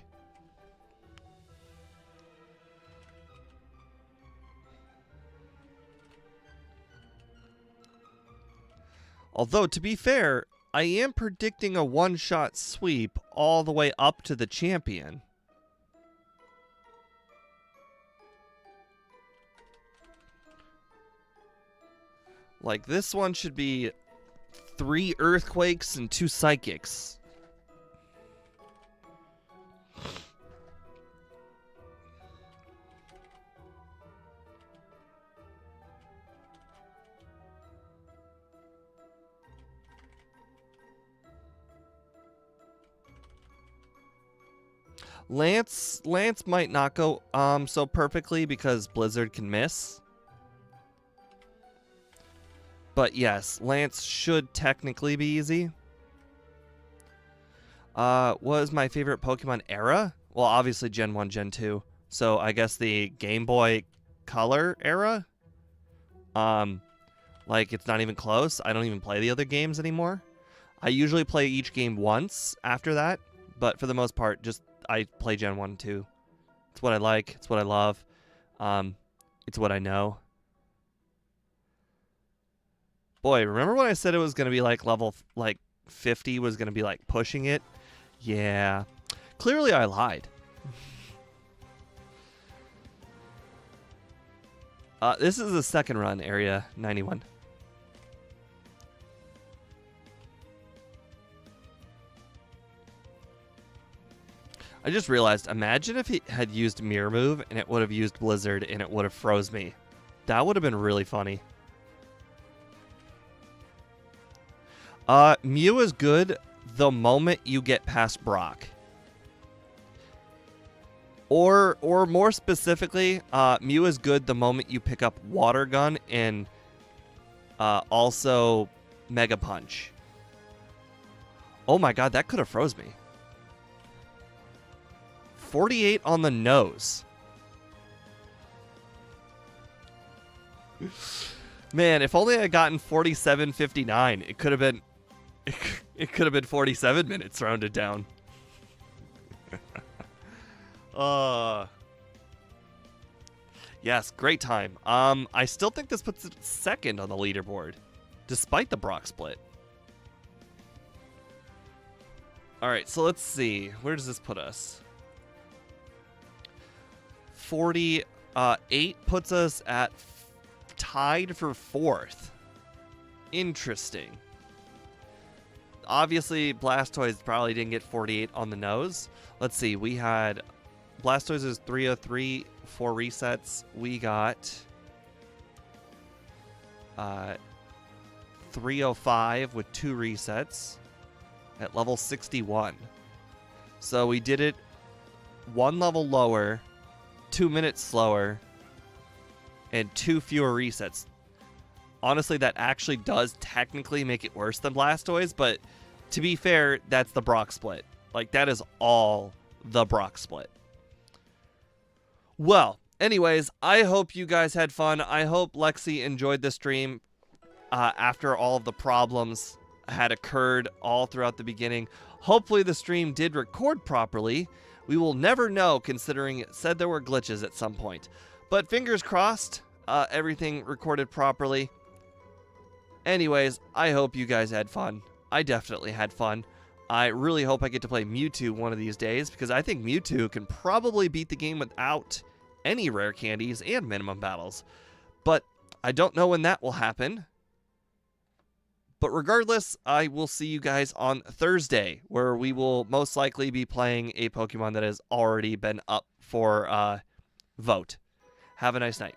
Although, to be fair, I am predicting a one-shot sweep all the way up to the champion. Like, this one should be 3 earthquakes and 2 psychics. Lance might not go so perfectly because Blizzard can miss. But yes, Lance should technically be easy. What was my favorite Pokemon era? Well, obviously Gen 1, Gen 2. So I guess the Game Boy Color era. Like, it's not even close. I don't even play the other games anymore. I usually play each game once after that. But for the most part, just I play Gen 1 and 2. It's what I like. It's what I love. It's what I know. Boy, remember when I said it was going to be like level 50 was going to be like pushing it? Yeah. Clearly I lied. This is the second run, Area 91. I just realized, imagine if he had used Mirror Move and it would have used Blizzard and it would have froze me. That would have been really funny. Mew is good the moment you get past Brock. Or more specifically, Mew is good the moment you pick up Water Gun and also Mega Punch. Oh my god, that could have froze me. 48 on the nose. Man, if only I had gotten 47.59, it could have been it could have been 47 minutes rounded down. Yes, great time. I still think this puts it second on the leaderboard, despite the Brock split. All right, so let's see. Where does this put us? 48 puts us at tied for 4th. Interesting. Obviously, Blastoise probably didn't get 48 on the nose. Let's see. We had Blastoise is 303, 4 resets. We got 305 with 2 resets at level 61. So we did it 1 level lower, 2 minutes slower, and 2 fewer resets. Honestly, that actually does technically make it worse than Blastoise, but to be fair, that's the Brock split. Like, that is all the Brock split. Well, anyways, I hope you guys had fun. I hope Lexi enjoyed the stream after all of the problems had occurred all throughout the beginning. Hopefully the stream did record properly. We will never know, considering it said there were glitches at some point. But fingers crossed, everything recorded properly. Anyways, I hope you guys had fun. I definitely had fun. I really hope I get to play Mewtwo one of these days, because I think Mewtwo can probably beat the game without any rare candies and minimum battles. But I don't know when that will happen. But regardless, I will see you guys on Thursday, where we will most likely be playing a Pokemon that has already been up for vote. Have a nice night.